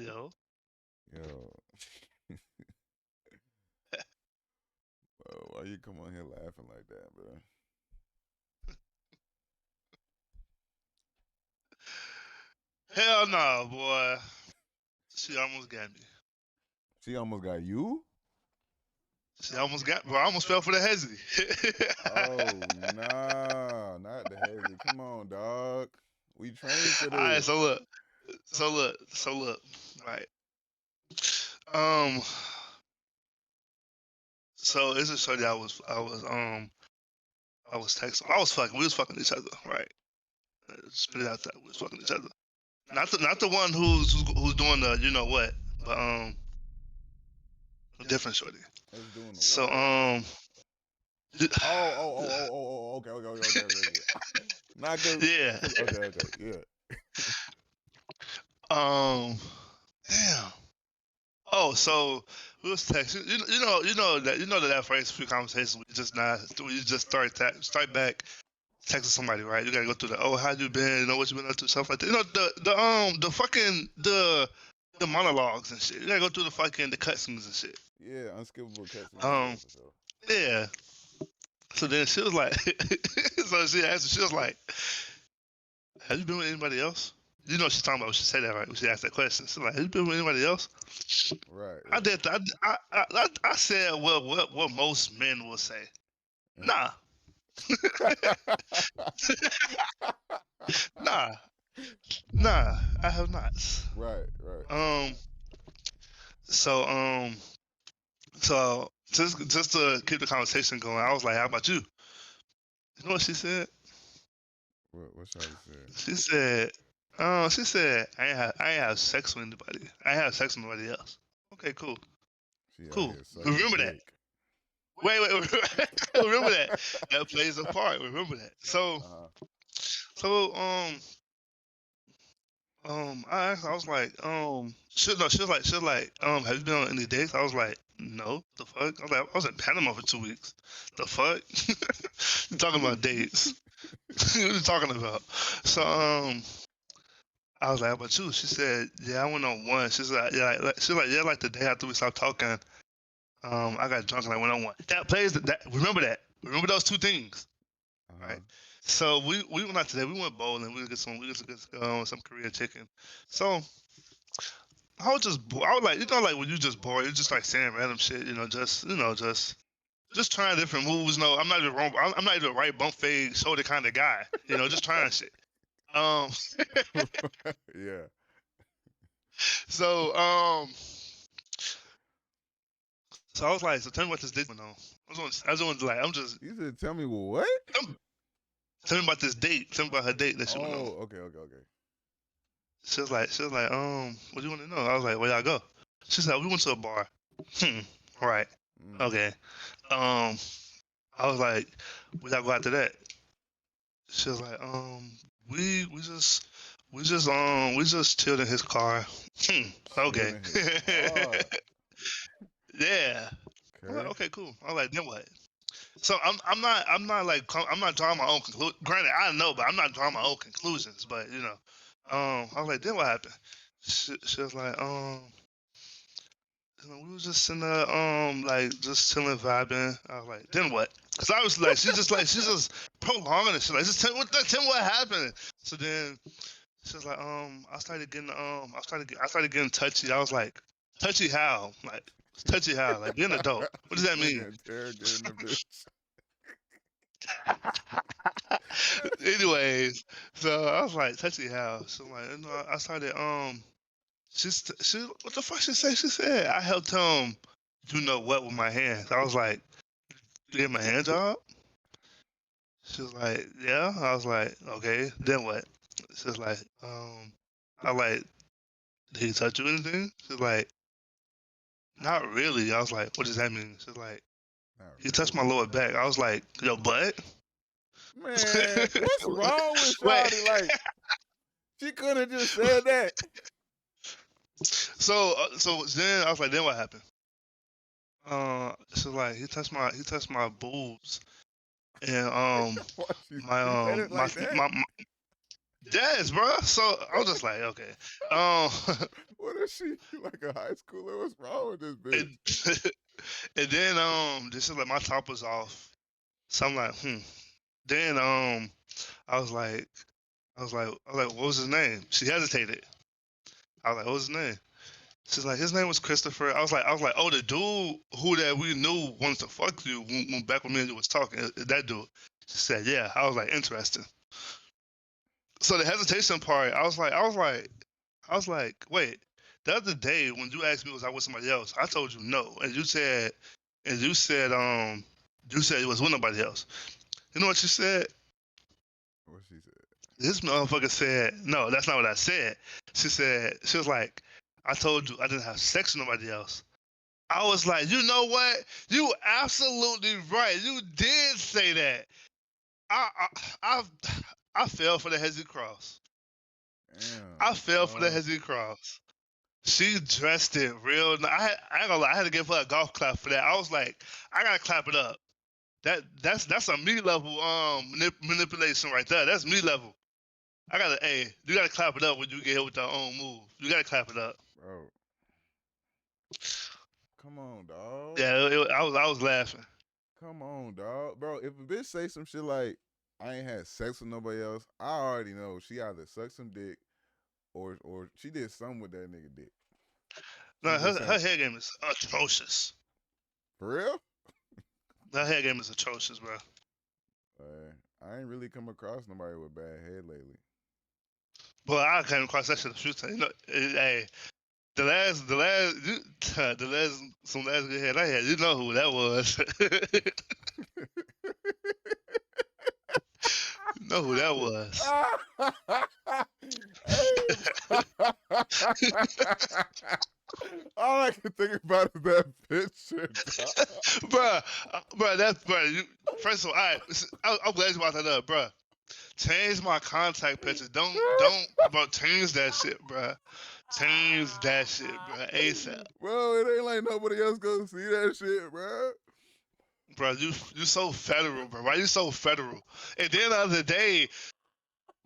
Yo. Yo, why you come on here laughing like that, bro? Hell no, boy. She almost got me. She almost got you? She almost got bro. I almost fell for the hezzy. Oh, nah, not the hazy. Come on, dog. We trained for Alright, this. so look. Right. Um so it's a shorty I was texting. We was fucking each other, right? Spit it out there. We was fucking each other. Not the one who's doing the you know what, but a different shorty. It's doing the So what? Okay. Not cause, yeah. okay, yeah. Um damn. Oh, so we was texting. That first few conversations we just start back texting somebody, right? You gotta go through how you been, what you been up to, stuff like that. The monologues and shit. You gotta go through the cutscenes and shit. Yeah, unskippable cutscenes, yeah, Um, for sure. yeah. So then she was like, so she asked, she was like, "Have you been with anybody else?" You know she's talking about when she said that, right? When she asked that question, she's like, "Have you been with anybody else?" Right, I right. did. I said, well, what most men will say. Nah, nah, nah. I have not. Right. Um. So So just to keep the conversation going, I was like, "How about you?" You know what she said? What Shawty said? She said, I ain't have sex with anybody. I ain't have sex with nobody else. Okay, cool, She out cool. here sucking Remember that. dick. Wait. Remember that. That plays a part. Remember that. So, Uh-huh. so I was like, she was like, have you been on any dates? I was like, no, the fuck. I was in Panama for 2 weeks. The fuck? You talking about dates? What are you talking about? So I was like, how about you? She said, yeah, I went on one. She's like, yeah, like the day after we stopped talking, I got drunk and I went on one. That plays that. Remember that. Remember those two things, Uh-huh. right? So we went out today. We went bowling. We just get some Korean chicken. So I was like, like when you just bored, you're just like saying random shit, just trying different moves. No, I'm not even wrong. I'm not even a right bump fade shoulder kind of guy. Just trying shit. Um, Yeah. so so I was like, so tell me what this date going on. I was on like, You said tell me what? tell me about this date. Tell me about her date that she went on. Oh, okay. She was like, what do you want to know? I was like, where y'all go? She said, we went to a bar. Right. Mm. Okay. Um, I was like, where y'all go after that? She was like, we just chilled in his car. Chilling Okay. in his car. Yeah. I'm like, Okay. okay, cool. I was like, then what? So I'm not drawing my own conclusion. Granted, I know, but I'm not drawing my own conclusions. But I was like, then what happened? She was like, we was just in the like just chilling, vibing. I was like, then what? Cause I was she's just prolonging it. She's like, just tell me what happened. So then she was like, I started getting touchy. I was like, touchy how? Like touchy how? Like being an adult. What does This that mean? nigga interrogating the bitch. Anyways, so I was like, touchy how? So I'm like, I started she what the fuck she say? She said I helped him what with my hands. I was like, you get my hand job? She was like, yeah. I was like, okay, then what? She was like, I like, did he touch you anything? She's like, not really. I was like, what does that mean? She's like, Not he touched my really. lower back. I was like, yo, butt? Man, what's wrong with Wait. Shawty? Like, she could have just said that. So then I was like, then what happened? She's like, he touched my boobs and Why my she said it like that? yes, bro. So I was just like, okay, um, What is she like a high schooler? What's wrong with this bitch? And, and then this is like my top was off. So I'm like, Then I was like, what was his name? She hesitated. I was like, what was his name? She's like, his name was Christopher. I was like, oh, the dude who that we knew wanted to fuck you when back when me and you was talking, that dude. She said, yeah. I was like, interesting. So the hesitation part, I was like, wait. The other day when you asked me was I with somebody else, I told you no, and you said you said it was with nobody else. You know what you said? What she said? This motherfucker said, no, that's not what I said. She was like, I told you I didn't have sex with nobody else. I was like, you know what? You absolutely right. You did say that. I fell for the Hezzy Cross. Damn. I fell for the Hezzy Cross. She dressed it real. I ain't gonna lie. I had to give her a golf clap for that. I was like, I gotta clap it up. That's a me level manipulation right there. That's me level. You gotta clap it up when you get hit with your own move. You gotta clap it up, bro. Come on, dog. Yeah, I was laughing. Come on, dog, bro. If a bitch say some shit like I ain't had sex with nobody else, I already know she either sucked some dick or she did something with that nigga dick. No, her hair game is atrocious. For real? Her hair game is atrocious, bro. I ain't really come across nobody with bad head lately. Well, I came across that shit a few times. You know, hey, the last good head I had, you know who that was. You know who that was. All I can think about is that picture, bruh. First of all, I'm glad you brought that up, bruh. Change my contact picture. Don't, change that shit, bruh. Change that shit, bruh. ASAP. Bro, it ain't like nobody else gonna see that shit, bruh. Bro, you so federal, bro. Why you so federal? And then the other day,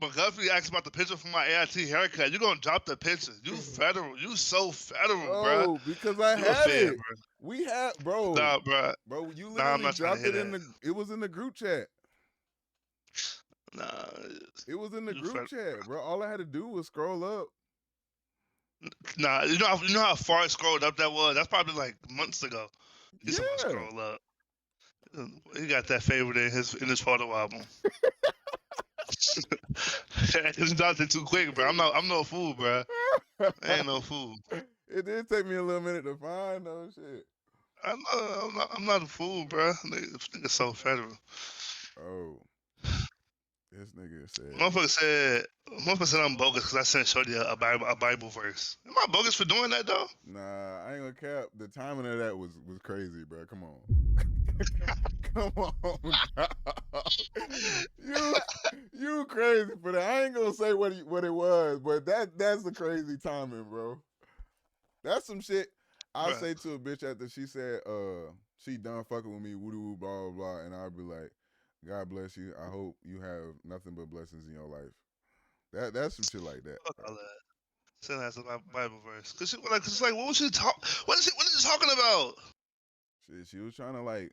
McGuffey asked about the picture from my AIT haircut. You gonna drop the picture? You federal? You so federal, bro? Oh, because I had it. Bro. We had, bro. Nah, bro. Bro, you literally dropped it in It was in the group chat. Nah. It was in the group chat, bro. All I had to do was scroll up. Nah, you know how far it scrolled up that was? That's probably like months ago. He's supposed to scroll up. He got that favorite in his photo album. It's dropped it too quick, bro. I'm no fool, bro. I ain't no fool. It did take me a little minute to find those shit. I'm not a fool, bro. Nigga so federal. Oh. This nigga said. Motherfucker said I'm bogus because I sent Shorty a Bible verse. Am I bogus for doing that though? Nah, I ain't gonna cap. The timing of that was crazy, bro. Come on. Come on, you crazy for that. I ain't gonna say what it was, but that's the crazy timing, bro. That's some shit I'll say to a bitch after she said she done fucking with me, woo blah blah blah, and I'll be like, God bless you. I hope you have nothing but blessings in your life. That's some shit like that. Fuck all that. Send that to my Bible verse. Cause it's like, what was she What is she talking about? She was trying to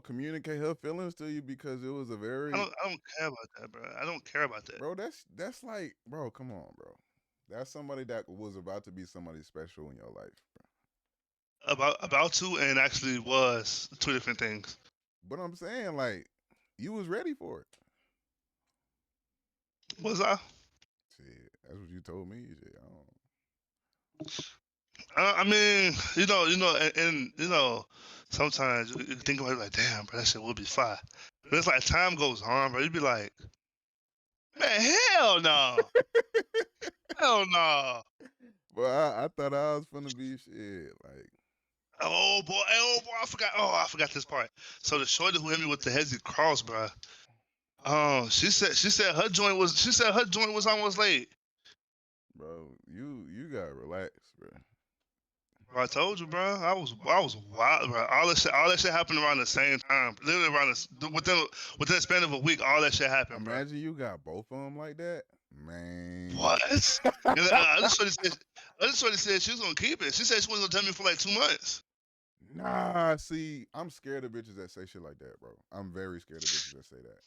communicate her feelings to you because it was a very. I don't care about that, bro. I don't care about that, bro. That's like, bro. Come on, bro. That's somebody that was about to be somebody special in your life, bro. About to and actually was two different things. But I'm saying, like, you was ready for it. Was I? Shit, that's what you told me. Shit, I mean, and sometimes you think about it like, damn, bro, that shit would be fire. But it's like time goes on, bro. You'd be like, man, hell no. Hell no. Well, I thought I was finna be shit. Like, oh boy, I forgot this part. So the shorty who hit me with the Hezzy Cross, bro. She said her joint was almost late. Bro, you gotta relax, bro. Bro, I told you, bro. I was wild, bro. All that shit happened around the same time. Literally around within the span of a week, all that shit happened, bro. Imagine you got both of them like that, man. What? And I just said she was gonna keep it. She said she wasn't gonna tell me for like 2 months. Nah, see, I'm scared of bitches that say shit like that, bro. I'm very scared of bitches that say that.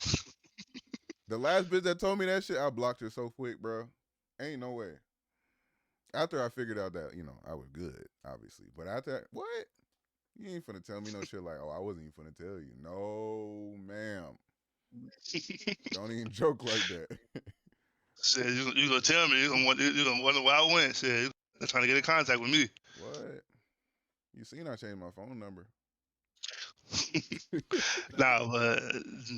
The last bitch that told me that shit, I blocked her so quick, bro. Ain't no way. After I figured out that, I was good, obviously. But after that, what? You ain't finna tell me no shit like, oh, I wasn't even finna tell you. No, ma'am. Don't even joke like that. Shit, you gonna tell me? You gonna wonder where I went? Shit, you trying to get in contact with me? What? You seen I changed my phone number? Nah, but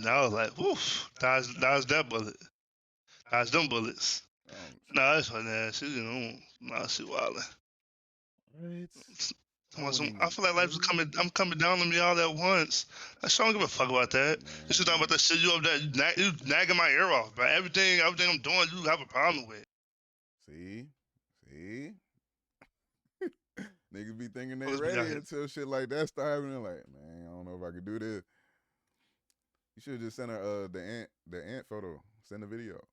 I was like, woof, that was that bullet. Dodge them bullets. Nah, that's her ass. She she wildin'. Right. I feel like life's I'm coming down on me all at once. I sure don't give a fuck about that. You should talk about that shit you up there, you nagging my ear off, bro. Everything I'm doing, you have a problem with. See? Niggas be thinking they ready until shit like that start happening. Like, man, I don't know if I could do this. You should just send her the ant photo. Send the video.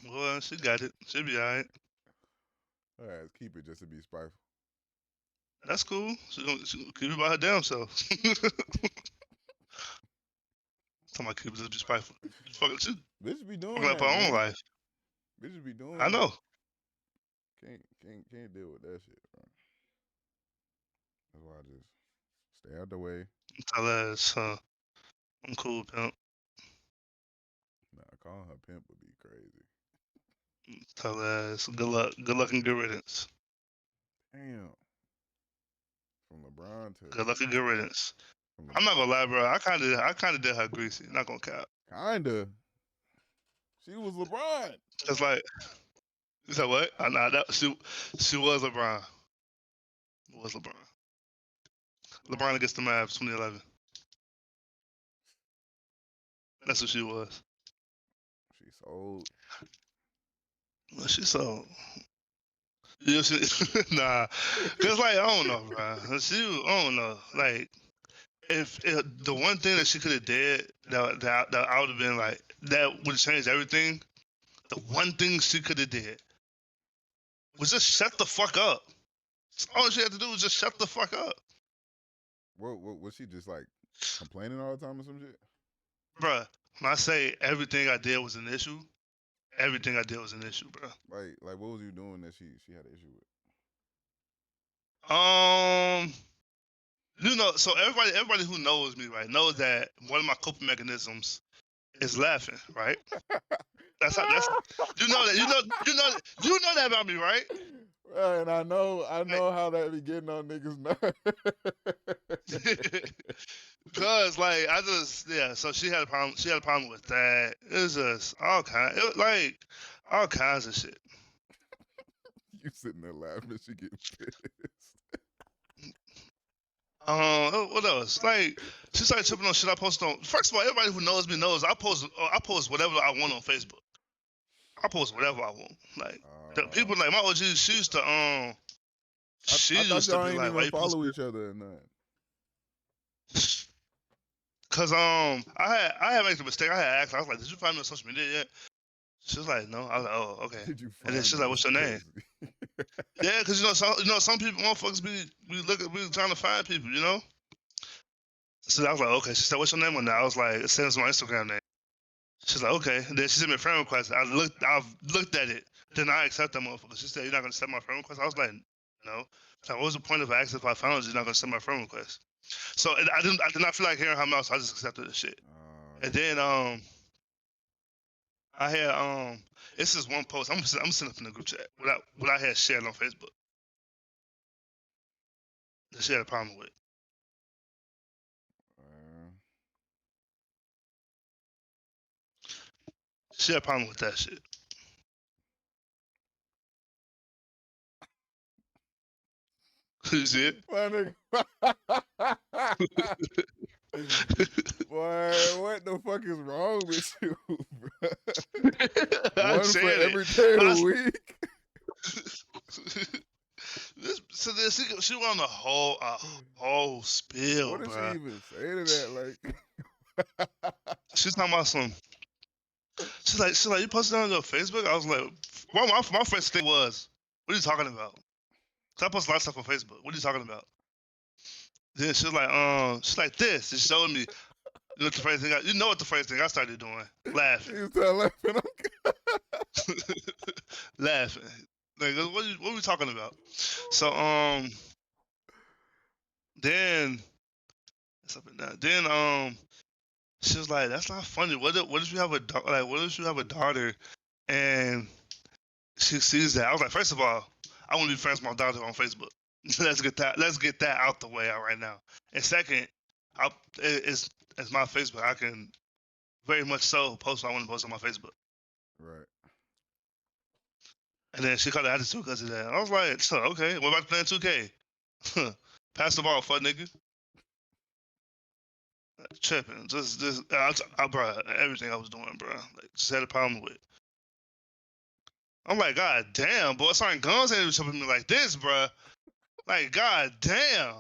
Well, she got it. She'll be alright. All right, keep it just to be spiteful. That's cool. She's gonna keep it by her damn self. Talking about keep it just to be spiteful. She bitches be doing that. Her own life. Bitches be doing. I know. Can't deal with that shit, bro. That's why I just stay out the way. Tell her I'm cool, pimp. Nah, calling her pimp would be crazy. Tell her good luck and good riddance. Damn. From LeBron to good luck and good riddance. I'm not gonna lie, bro. I kinda did her greasy. Not gonna cap. Kinda. She was LeBron. It's like, you said what? Nah, she was LeBron. It was LeBron. LeBron against the Mavs, 2011. That's what she was. She sold. She sold. Yeah, nah, cause like I don't know, bro. I don't know. Like, if the one thing that she could have did that I would have been like that would have changed everything. The one thing she could have did was just shut the fuck up. All she had to do was just shut the fuck up. What was she just like complaining all the time or some shit? Bruh, when I say everything I did was an issue, everything I did was an issue, bro. Like what was you doing that she had an issue with? So everybody who knows me, right, knows that one of my coping mechanisms is laughing, right? That's you know that about me, right? Right, and I know how that be getting on niggas' nerves. Because like so she had a problem with that. It was just all kinds of shit. You sitting there laughing, she getting pissed. What else? Like, she started tripping on shit I posted on. First of all, everybody who knows me knows I post whatever I want on Facebook. I post whatever I want. Like, the people like my OG, she used to I thought y'all ain't even follow each other or nothing. Cause I had made the mistake. I had asked her, I was like, "Did you find me on social media yet?" She was like, "No." I was like, "Oh, okay." And then she's like, "What's your name?" Yeah, cause some people, motherfuckers be trying to find people, you know. So I was like, "Okay." She said, "What's your name on that?" I was like, "Send us my Instagram name." She's like, "Okay." And then she sent me a friend request. I've looked at it. Then I accept that motherfucker. She said, "You're not gonna accept my friend request?" I was like, "No." So what was the point of access if I found you? You're not gonna accept my friend request. So I did not feel like hearing her mouth. So I just accepted the shit. And then I had this is one post I'm sending up in the group chat what I had shared on Facebook that she had a problem with. She had a problem with that shit. You see it? Boy, what the fuck is wrong with you, bro? One for every day of the week. So she went on a whole spill, What did she bro. even say to that? Like, She's talking about some. She's like, you posted on your Facebook? I was like, my first thing was, what are you talking about? 'Cause I post a lot of stuff on Facebook. What are you talking about? Then she's like this. She showed me. You know what the first thing? You know what the first thing I started doing? Laughing, you start laughing. laughing. Like, what are we talking about? So then it's up and down. Then she was like, that's not funny. What if you have what if you have a daughter and she sees that? I was like, first of all, I want to be friends with my daughter on Facebook. Let's get that out the way out right now. And second, it's my Facebook. I can very much so post what I want to post on my Facebook. Right. And then she called the attitude because of that. I was like, so, okay, what about playing 2K? Pass the ball, fuck nigga. Tripping. Bro, everything I was doing, bro. Like, just had a problem with. I'm like, God damn, boy, certain guns ain't even tripping me like this, bro. Like, God damn.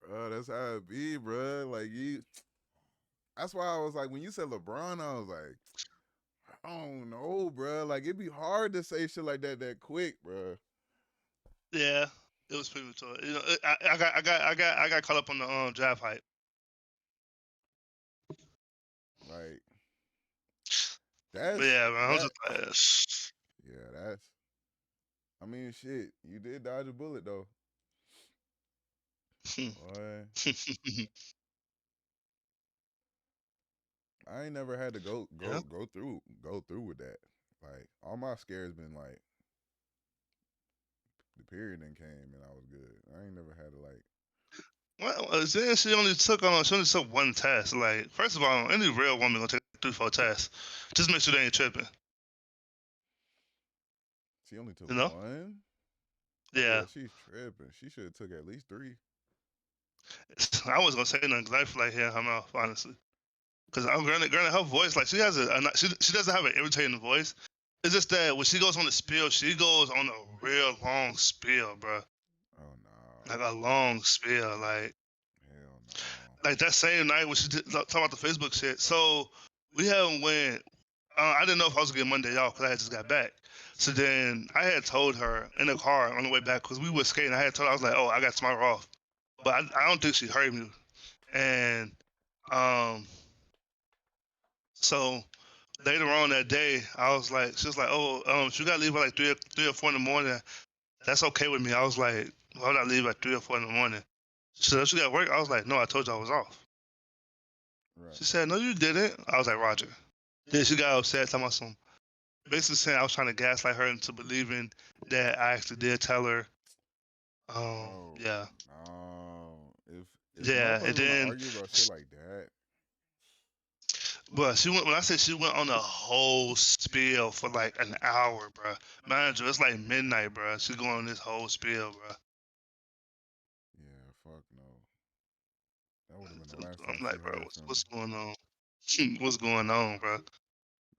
Bro, that's how it be, bro. Like, that's why I was like, when you said LeBron, I was like, I don't know, bro. Like, it'd be hard to say shit like that quick, bro. Yeah, it was premature. You know, I got caught up on the draft hype. Like, that's But yeah, man, I was that. just like, Yeah, that's. I mean, shit. You did dodge a bullet though. Boy, I ain't never had to yeah. go through with that. Like, all my scares been like the period then came and I was good. I ain't never had to like. Well, then she only took one test. Like, first of all, any real woman gonna take 3-4 tests. Just make sure they ain't tripping. She only took You know? one. Yeah. Yeah, she's tripping. She should have took at least 3. I was gonna say nothing because I feel like hearing her mouth, honestly. Because I'm granted, her voice, like she has she doesn't have an irritating voice. It's just that when she goes on the spiel, she goes on a real long spiel, bro. Oh no. Like a long spiel, Hell no. like that same night when she did talk about the Facebook shit. So we haven't went. I didn't know if I was gonna get Monday off because I had just got back. So then I had told her in the car on the way back because we were skating. I had told her I was like, "Oh, I got tomorrow off," but I don't think she heard me. And so later on that day, I was like, she was like, "Oh, she gotta leave at like 3 or 4 in the morning. That's okay with me." I was like, "Why would I leave at 3 or 4 in the morning?" She said, "She got work." I was like, "No, I told you I was off." Right. She said, "No, you didn't." I was like, "Roger." Then she got upset, talking about some, basically saying I was trying to gaslight her into believing that I actually did tell her. Bro, Yeah, no. If yeah, and motherfuckers wanna then, argue about shit like that, but she went. When I said she went on a whole spiel for like an hour, bro. Mind you, it's like midnight, bro. She going on this whole spiel, bro. yeah, fuck no. That would have been the last time I'm she like, bro, heard from me. what's going on? What's going on, bro?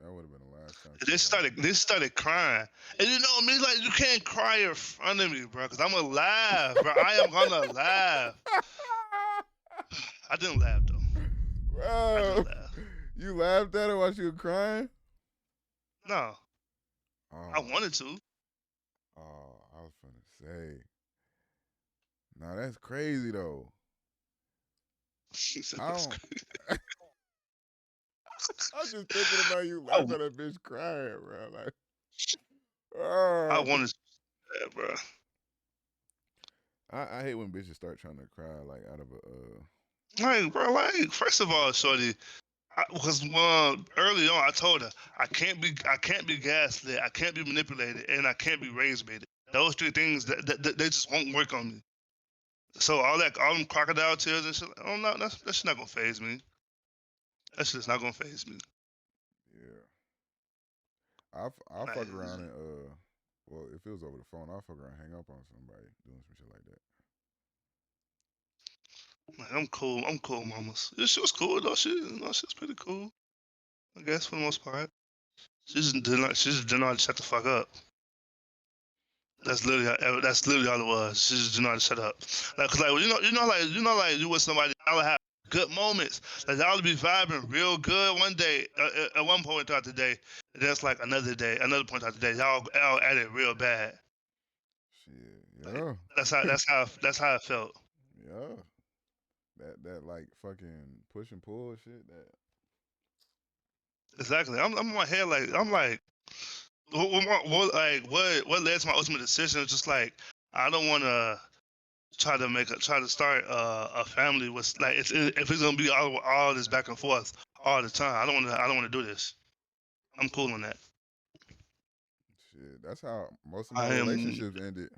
That would have been the last time And she heard from me. This started crying, and you know me, like you can't cry in front of me, bro, because I'm gonna laugh, bro. I am gonna laugh. I didn't laugh though. I Bro, didn't laugh. you laughed at her while she was crying? No, I Oh, wanted to. I was finna say. Nah, that's crazy though. She said I that's don't. crazy. I'm just thinking about you I, laughing at that bitch crying, bro. Like, I oh. wanted to, yeah, bro. I hate when bitches start trying to cry like out of a. Like, bro, like first of all, shorty, because early on I told her I can't be gaslit, I can't be manipulated, and I can't be raised baited. Those 3 things that they just won't work on me. So all them crocodile tears and shit, oh no, that's not gonna phase me. That shit's not gonna phase me. Yeah, I'll fuck around Like, and well, if it was over the phone, I'll fuck around, and hang up on somebody doing some shit like that. I'm cool. I'm cool, mamas. Yeah, she was cool though. She was pretty cool. I guess for the most part. She just did not. She just did not shut the fuck up. That's literally all it was. She just didn't know how to shut up. Like, cause like like you with somebody, y'all have good moments. Like y'all be vibing real good one day, at one point throughout the day. And then it's like another day, another point throughout the day. Y'all at it real bad. Shit, Like yeah, that's how it felt. yeah. That like fucking push and pull shit. That Exactly. I'm in my head like I'm like what led to my ultimate decision is just like I don't want to try to start a family with like if it's gonna be all this back and forth all the time. I don't want to do this. I'm cool on that. shit. That's how most of my I am relationships ended.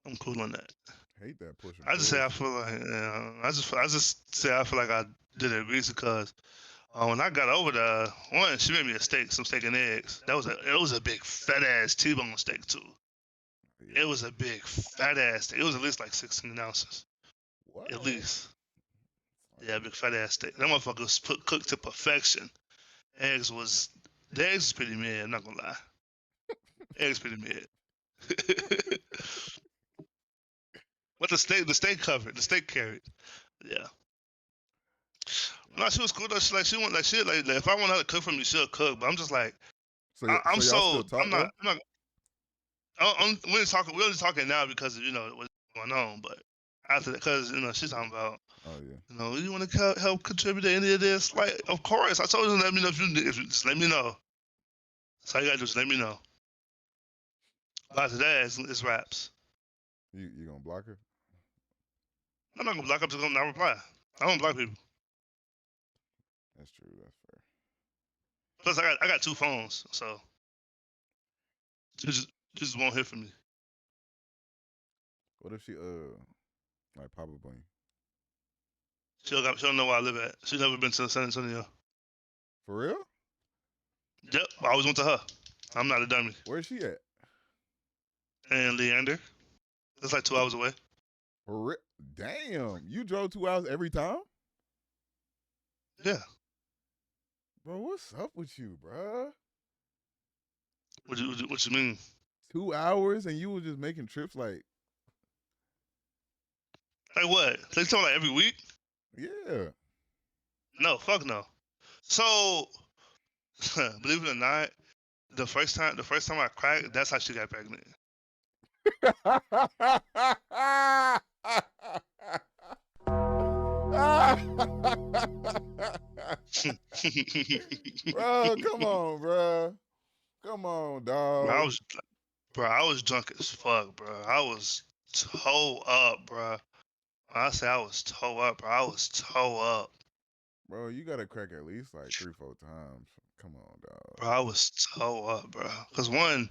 I'm cool on that. Hate that push and I just say pull I shit. feel like I just say I feel like I did it recently because when I got over there, one she made me some steak and eggs. It was a big fat ass T-bone steak too. Yeah. It was a big fat ass steak. It was at least like 16 ounces, What? at least. Like, Yeah, big fat ass steak. That motherfucker was cooked to perfection. Eggs was the eggs was pretty mid. I'm not gonna lie. Eggs pretty mid. But the steak covered. The steak carried. Yeah. No, she was cool though. She want like if I want her to cook for me, she'll cook. But I'm just like so y'all still talk though? we're only talking now because of what's going on. But after that, because she's talking about Oh yeah. you want to help contribute to any of this. Like, of course, I told you to let me know if you just let me know. That's all you gotta do. Just let me know. But after that, it's raps. You gonna block her? I'm not gonna block. I'm just gonna not reply. I don't block people. That's true. That's fair. Plus, I got two phones, so just won't hear from me. What if she like pop up on you? She don't know where I live at. She's never been to San Antonio. For real? Yep, I always went to her. I'm not a dummy. Where's she at? And Leander, that's like 2 hours away. For real? Damn, you drove 2 hours every time, Yeah. bro. What's up with you, bro? What you mean? 2 hours and you were just making trips like, Like what? They talking like every week? yeah. No, fuck no. So, believe it or not, the first time I cracked, that's how she got pregnant. Bro, come on, bro. Come on, Bro, dog. I was drunk as fuck, bro. I was toe up, bro. When I say I was toe up, bro, I was toe up. Bro, you gotta crack at least like 3, 4 times. Come on, dog. Bro, I was toe up, bro. Cause one,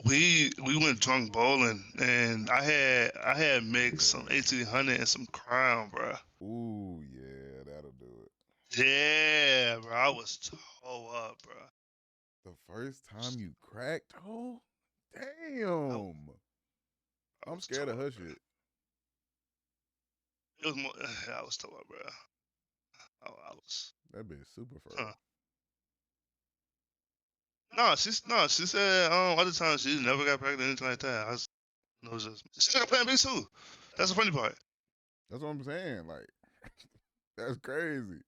we went drunk bowling, and I had mixed some 1800 and some Crown, bro. Ooh, yeah, that'll do it. Yeah, bro, I was toe up, bro. The first time you cracked, oh, I, damn. I I'm was toe scared of up, her bro. shit. It was more. I was toe up, bro. I was. That bitch super Huh. fertile. No, she said other times she never got pregnant, anything like that. I was, it was just she got Plan B too. That's the funny part. That's what I'm saying. Like, that's crazy.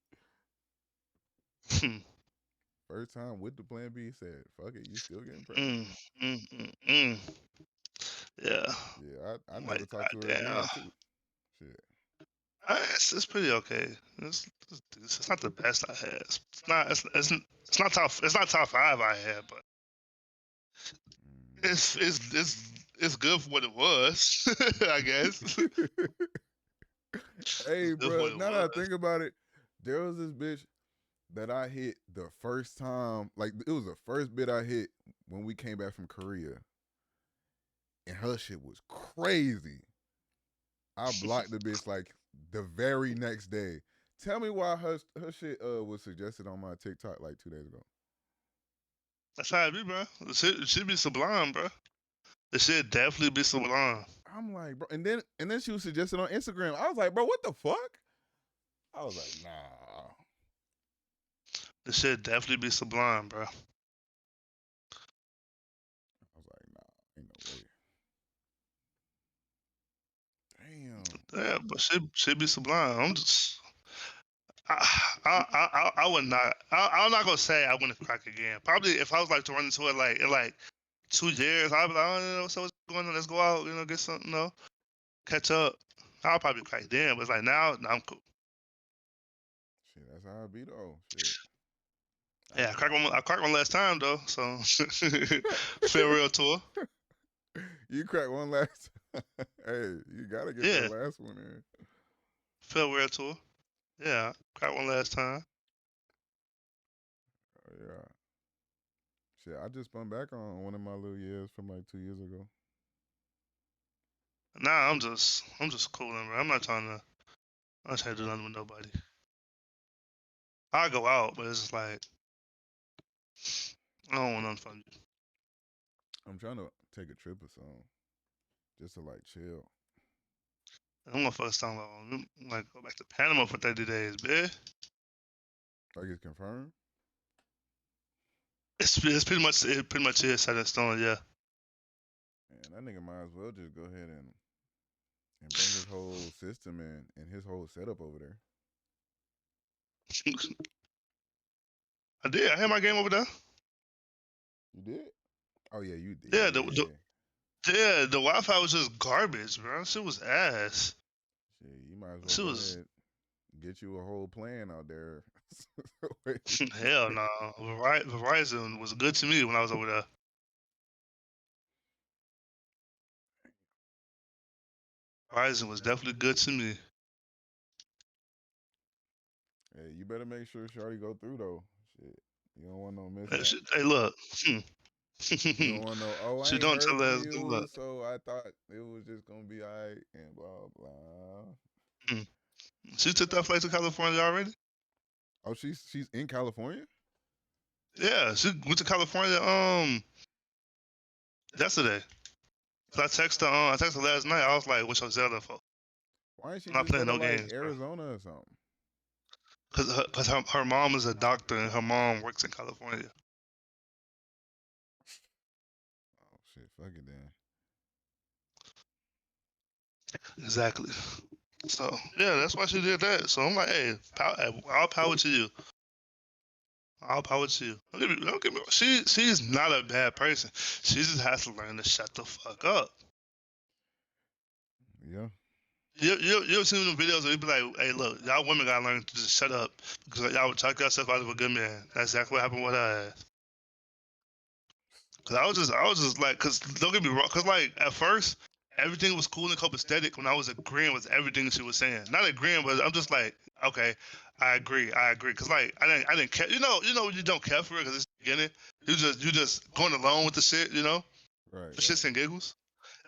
First time with the plan B said, fuck it, you still getting pregnant. mm, mm, mm, mm. Yeah. Yeah, I I'm never like, talked to her goddamn. again, too. Shit. It's pretty okay. It's not the best I had. It's not top five I had, but Mm. it's good for what it was. I guess Hey, it's good for bro, what it now that I was. think about it, there was this bitch that I hit the first time. Like, it was the first bit I hit when we came back from Korea. And her shit was crazy. I blocked the bitch like the very next day. Tell me why her shit was suggested on my TikTok like 2 days ago. That's how it be, bro. It should be sublime, bro. It should definitely be sublime. I'm like, bro, and then she was suggested on Instagram. I was like, bro, what the fuck? I was like, nah. It should definitely be sublime, bro. I was Yeah, but she be sublime. I'm just. I would not. I'm not gonna say I wouldn't crack again. Probably if I was like to run into it like in like 2 years, I'd be like, oh, so what's going on? Let's go out, get something, catch up. I'll probably crack then, but it's like now, I'm cool. Shit, that's how I be though. Shit. Yeah, I cracked one last time though, so farewell tour. You cracked one last. Hey, you gotta get Yeah, that last one in. farewell tour. Yeah, cracked one last time. Oh, yeah. Shit, I just spun back on one of my little years from like 2 years ago. Nah, I'm just cooling, bro. I'm not trying to do nothing with nobody. I go out, but it's just like I don't want nothing from you. I'm trying to take a trip or something, just to like chill. I'm gonna first time like go back to Panama for 30 days, bitch. Like it's confirmed. It's pretty much is set in stone, yeah. And that nigga might as well just go ahead and bring his whole system and his whole setup over there. I did. I had my game over there. You did? Oh yeah, you did. Yeah, the Wi-Fi was just garbage, bro. Shit was ass. Shit, you might as well Shit go was ahead get you a whole plan out there. hell no. Verizon was good to me when I was over there. Verizon was definitely good to me. Hey, you better make sure Shorty go through though. Shit, you don't want no miss. Hey, look. You don't want no. Oh, I She ain't don't heard tell us from good you, luck. so I thought it was just gonna be alright and blah blah. She took that flight to California already. Oh, she's in California. Yeah, she went to California yesterday. So I texted her last night. I was like, "What's your Zelda for?" Why didn't she I'm not just go playing to no like games, bro. Arizona or something? Cause her mom is a doctor and her mom works in California. Oh shit, fuck it then. Exactly. So yeah, that's why she did that. So I'm like, hey, all power to you. All power to you. Don't get me wrong. She's not a bad person. She just has to learn to shut the fuck up. Yeah. You ever seen them videos where you be like, hey, look, y'all women gotta learn to just shut up because y'all would talk yourself out of a good man. That's exactly what happened with her ass. Cause I was just like, cause don't get me wrong, cause like at first everything was cool and copacetic when I was agreeing with everything she was saying. Not agreeing, but I'm just like, okay, I agree. Cause like I didn't care. When you don't care for it, cause it's the beginning. You just going along with the shit. Right. For shits and giggles.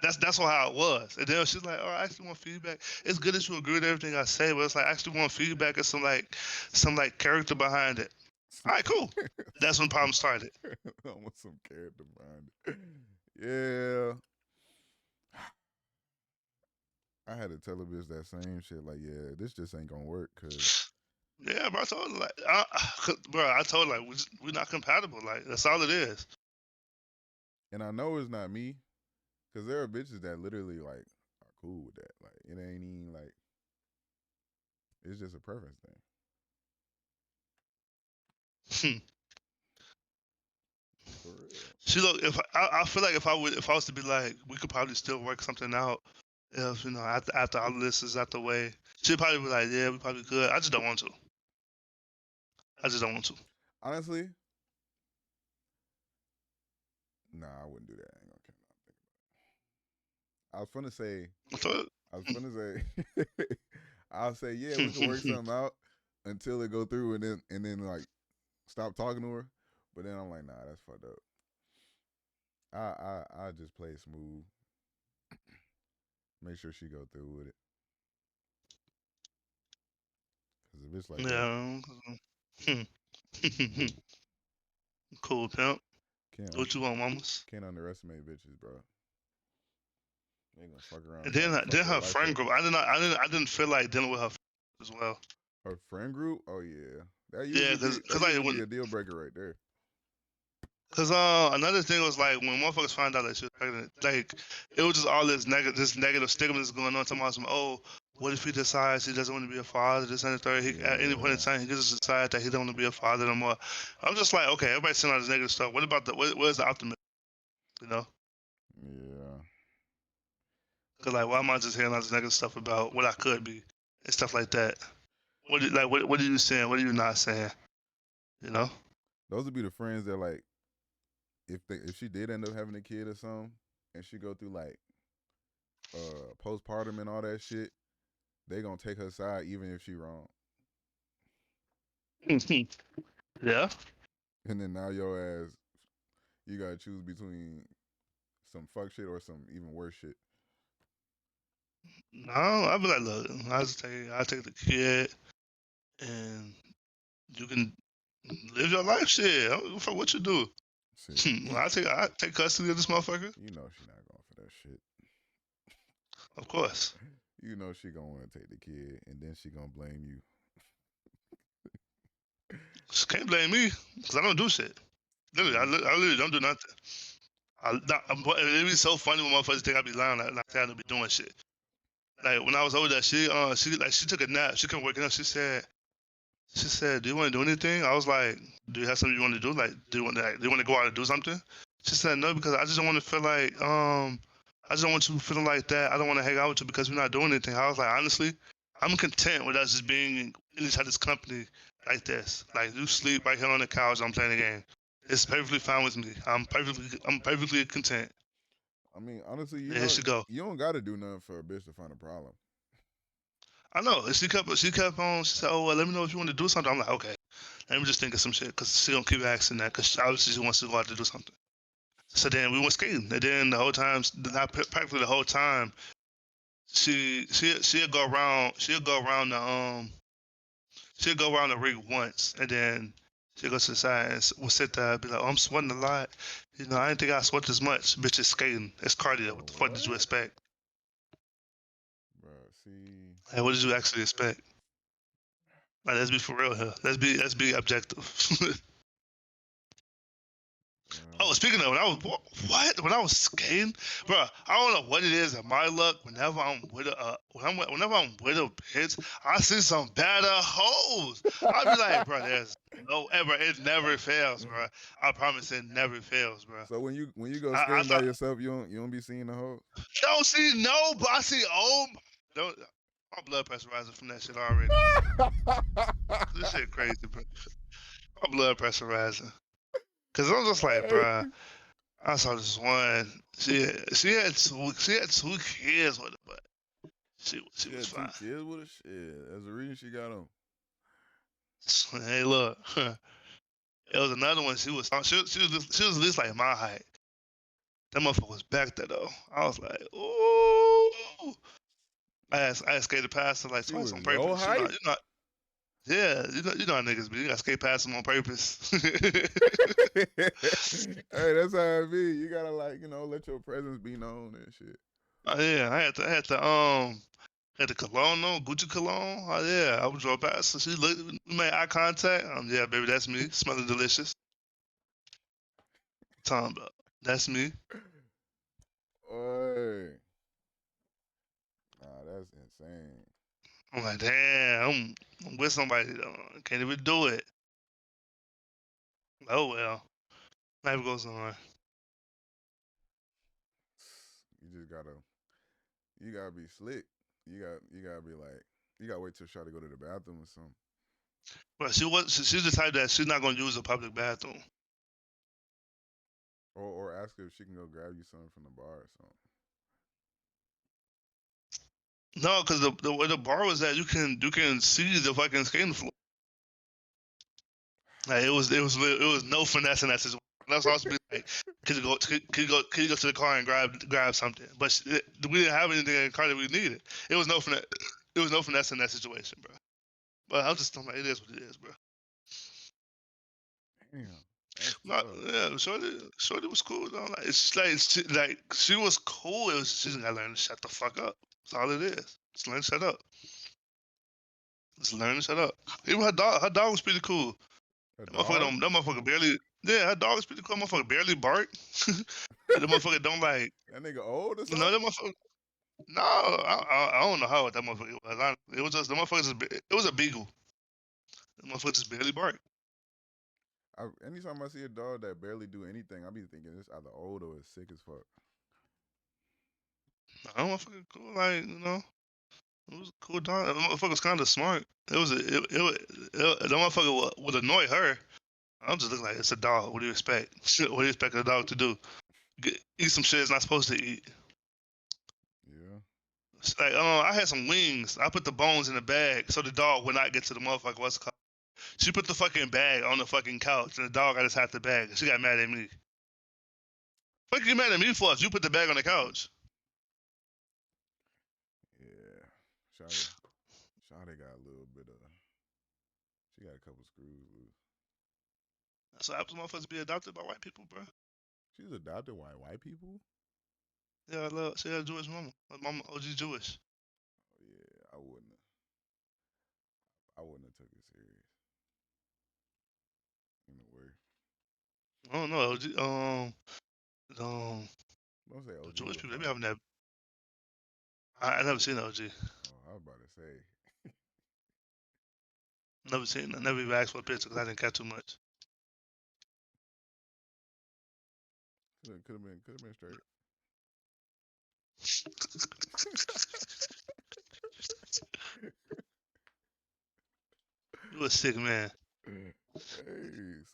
That's how it was. And then she's like, "Oh, I actually want feedback. It's good that you agree with everything I say, but it's like I actually want feedback and some like character behind it." All right, cool. That's when problems started. I want some character behind it. Yeah. I had to tell a bitch that same shit. Like, yeah, this just ain't gonna work. Cause Yeah, bro. I told her I told her like we're not compatible. Like that's all it is. and I know it's not me. Cause there are bitches that literally like are cool with that. Like, it ain't even like it's just a preference thing. For real. She look if I feel like if I was to be like we could probably still work something out if after all this is out the way. She'd probably be like, yeah, we probably could. I just don't want to. I just don't want to. Honestly, nah, I wouldn't do that. I ain't gonna care. I was gonna say, I'll say, yeah, we can work something out until it go through, and then like stop talking to her. But then I'm like, nah, that's fucked up. I just play smooth. Make sure she go through with it. Cause if it's like that, Yeah. Cool, pimp. can't What you want, mamas? can't underestimate bitches, bro. They gonna fuck around. And And try to then fuck your her life friend up. group. I didn't feel like dealing with her as well. Her friend group, oh yeah, that Yeah, usually cause like be a deal breaker right there. Cause another thing was like when motherfuckers found out that she was pregnant, like it was just all this negative stigma that's going on. Talking about some what if he decides he doesn't want to be a father? This and the third. At any point in time, he gets to decide that he don't want to be a father no more. I'm just like, okay, everybody's saying all this negative stuff. What about where's the optimism? You know? Yeah. Cause like, why am I just hearing all this negative stuff about what I could be and stuff like that? What what are you saying? What are you not saying? You know? Those would be the friends that like if she did end up having a kid or something and she go through like postpartum and all that shit, they gonna take her side even if she wrong. Yeah. And then now your ass, you gotta choose between some fuck shit or some even worse shit. No, I'd be like, look, I take the kid, and you can live your life. Shit, I don't give a fuck what you do. Shit, Well, I take custody of this motherfucker. you know she not going for that shit. Of course. You know she gonna want to take the kid, and then she gonna blame you. She can't blame me because I don't do shit. Literally, I literally don't do nothing. It'd be so funny when motherfuckers think I be lying, like I don't be doing shit. Like when I was older, she took a nap. She couldn't wake up. She said, "Do you want to do anything?" I was like, "Do you have something you want to do? Like, do you want to go out and do something?" She said, "No, because I just don't want to feel like I just don't want you feeling like that. I don't want to hang out with you because we're not doing anything." I was like, honestly, I'm content with us just being in each other's company like this. Like you sleep right here on the couch, I'm playing the game. It's perfectly fine with me. I'm perfectly content. I mean, honestly, And here she go. you don't gotta do nothing for a bitch to find a problem. I know. And she kept on. She said, "Oh, well, let me know if you want to do something." I'm like, "Okay, let me just think of some shit," because she gonna keep asking that because obviously she wants to go out to do something. So then we went skating, and then the whole time, not practically the whole time, she'll go around. She'll go around the rig once, and then she'll go to the side and we'll sit there and be like, "Oh, I'm sweating a lot. You know, I didn't think I sweat this much. Bitch, it's skating. It's cardio. What the fuck did you expect? Bro, see. Like, what did you actually expect? Like, let's be for real here. Let's be objective." Oh, speaking of, when I was skating, bro, I don't know what it is in my luck. Whenever I'm with whenever I'm with a bitch, I see some better hoes. I be like, bro, there's no ever. It never fails, bro. I promise it never fails, bro. So when you go I skating by thought yourself, you don't be seeing the hoes. don't see no, but I see don't. My blood pressure rising from that shit already. This shit crazy, bro. My blood pressure rising. Cause I'm just like, bro. I saw this one. She had two kids with her, but she She was had two fine. kids with her. Shit, that's the reason she got them. Hey, look, it was another one. She was at least like my height. That motherfucker was back there though. I was like, ooh. I skated past her like She twice was on your purpose. height. Yeah, you know how niggas be. You gotta skate past them on purpose. Hey, that's how it be. You gotta like let your presence be known and shit. Yeah, I had the cologne on, Gucci cologne. Oh yeah, I was drove past. So she looked, we made eye contact. Yeah, baby, that's me. Smelling delicious. Talking about that's me. Hey, nah, that's insane. I'm like, damn, I'm with somebody. Can't even do it. Oh well, life goes on. You gotta be slick. You gotta be like, you gotta wait till Shawty go to the bathroom or something, But she's the type that she's not gonna use a public bathroom. or ask her if she can go grab you something from the bar or something. No, because where the bar was at, you can see the fucking skating floor. Like it was no finesse in that situation. That's also be like, could you go to the car and grab something? But we didn't have anything in the car that we needed. It was no finesse. It was no finesse in that situation, bro. But I'm just like, it is what it is, bro. Damn. That's Not, tough. yeah, Shorty was cool though. Like she was cool. It was she just gotta learn to shut the fuck up. That's all it is. Just learn to shut up. Just learn to shut up. Even her dog was pretty cool. A dog? That motherfucker barely. Yeah, her dog is pretty cool. Motherfucker barely bark. The motherfucker don't like. That nigga old or You know, something? that motherfucker. No, I don't know how that motherfucker was. It was just the motherfucker. It was a beagle. The motherfucker just barely barked. Anytime I see a dog that barely do anything, I be thinking it's either old or it's sick as fuck. I don't motherfucker cool. Like it was a cool dog. The motherfucker was kind of smart. It was the motherfucker would annoy her. I'm just looking like it's a dog. What do you expect? What do you expect a dog to do? Eat some shit it's not supposed to eat. Yeah. It's like, I had some wings. I put the bones in the bag so the dog would not get to the motherfucker. What's it called? She put the fucking bag on the fucking couch, and the dog got just half the bag. She got mad at me. What you mad at me for? If you put the bag on the couch? Yeah. Shawty got a little bit of. She got a couple screws loose. That's what happens. Motherfuckers be adopted by white people, bro. She's adopted by white people. Yeah, she had a Jewish mama. Her mama OG Jewish. Oh, yeah, I wouldn't. I wouldn't have took it serious. In a way. I don't know. OG, Don't say the OG Jewish was people, they be fine. having that. I never seen OG. Oh, I was about to say. Never seen. I never even asked for a picture because I didn't catch too much. Could have been straight. You a sick man. Hey,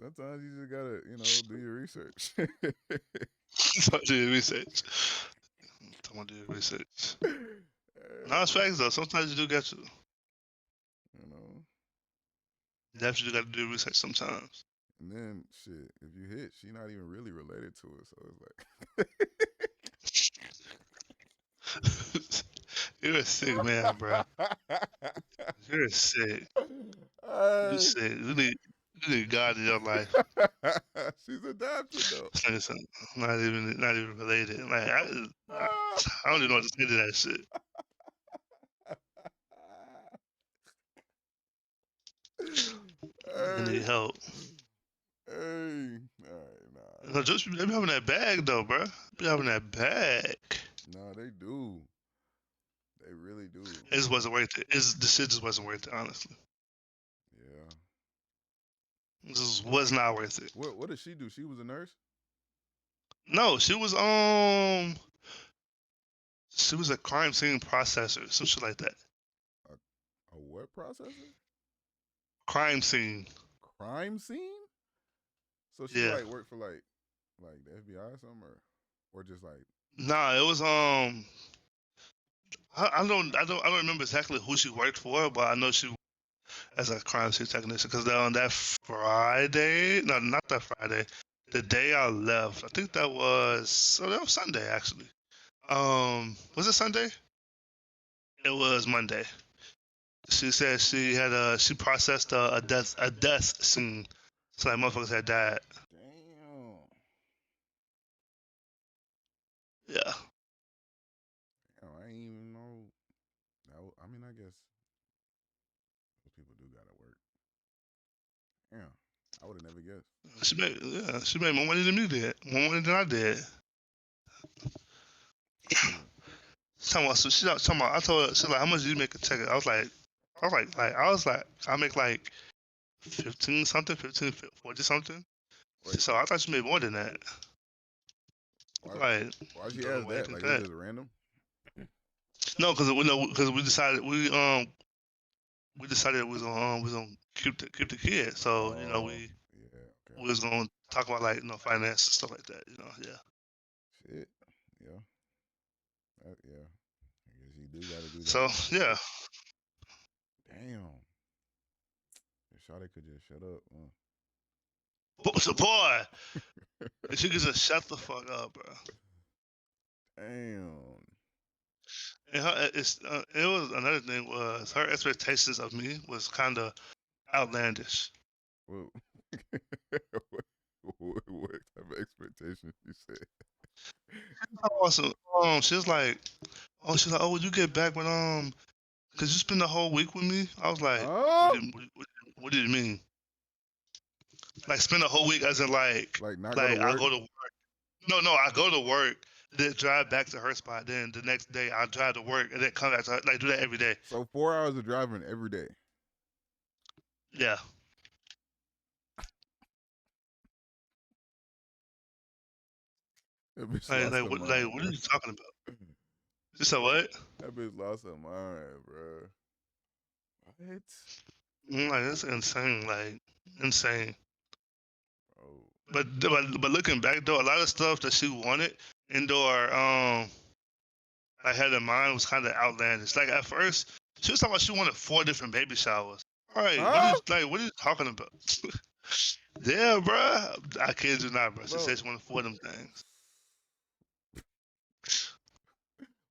sometimes you just gotta, do your research. Do your research. Talking about do your research. No, it's facts though. Sometimes you do get to. You know. You definitely got to do research sometimes. And then shit, if you hit, she not even really related to it, so it's like you're a sick man, bro. You're sick. You're sick. You need God in your life. She's adopted though. It's not even related. Like I don't even know what to say to that shit. You need help. Hey, all right, nah. No, just they be having that bag though, bro. Be having that bag. No, they do. They really do. It just wasn't worth it. The shit just wasn't worth it, honestly. Yeah. It just was not worth it. What did she do? She was a nurse? No, she was a crime scene processor, some shit like that. A what processor? Crime scene. Crime scene? So she Yeah. like worked for like the FBI or something, or just like. Nah, it was I don't remember exactly who she worked for, but I know she as a crime scene technician because on that Friday, no, not that Friday, the day I left, I think that was Sunday actually. Was it Sunday? It was Monday. She said she processed a death scene, so like motherfuckers had died. Damn. Yeah. I ain't even know. I mean, I guess those people do gotta work. Yeah, I would have never guessed. She made more money than me did. More money than I did. I told her, she's like, how much do you make a check? I was like, I make like 15 something, 15, 40 something. Wait. So I thought she made more than that. Why she ask that? Like, it's just random? No, because we decided we decided we was gonna keep the kid. So we was gonna talk about like finance and stuff like that. Yeah. Shit. Yeah. Yeah. I guess you do gotta do that. So yeah. Damn. If Shawty could just shut up. Boy, she could just shut the fuck up, bro. Damn. And it was another thing was her expectations of me was kind of outlandish. Well, what type of expectations you said? Also, she's like, oh, will you get back when cause you spend the whole week with me? I was like, what do you mean? Like spend the whole week as in like not I go to work? go to work. No, I go to work then drive back to her spot. Then the next day I'll drive to work and then come back to her. Like do that every day. So 4 hours of driving every day. Yeah. That bitch Like lost like her what mind, what are bro. you talking about? You said what? That bitch lost her mind, bro. What? Like it's insane. Like insane. Oh, But looking back though, a lot of stuff that she wanted indoor I had in mind was kind of outlandish. Like at first, she was talking about she wanted 4 different baby showers. All right, huh, what are you talking about? Yeah, bruh. I kid you not, bro. She bro? said she wanted 4 of them things.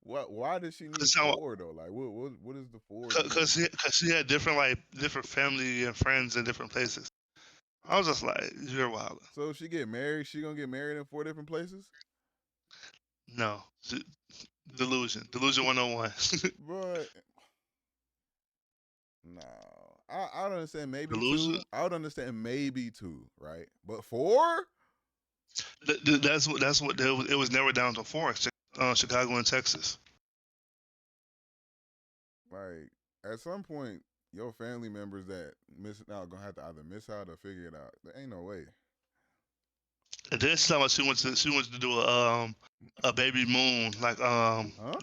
What? Why does she need Cause, four though? Like, what does the four do? cause she had different family and friends in different places. I was just like, you're wild. So if she get married, she gonna get married in 4 different places, No, delusion 101. bro. No, I would understand maybe Delusion. two. I would understand maybe two, right? But four? That's what it was narrowed down to 4. Chicago and Texas. Like at some point, your family members that miss out gonna have to either miss out or figure it out. There ain't no way. And then she wants to do a baby moon Huh?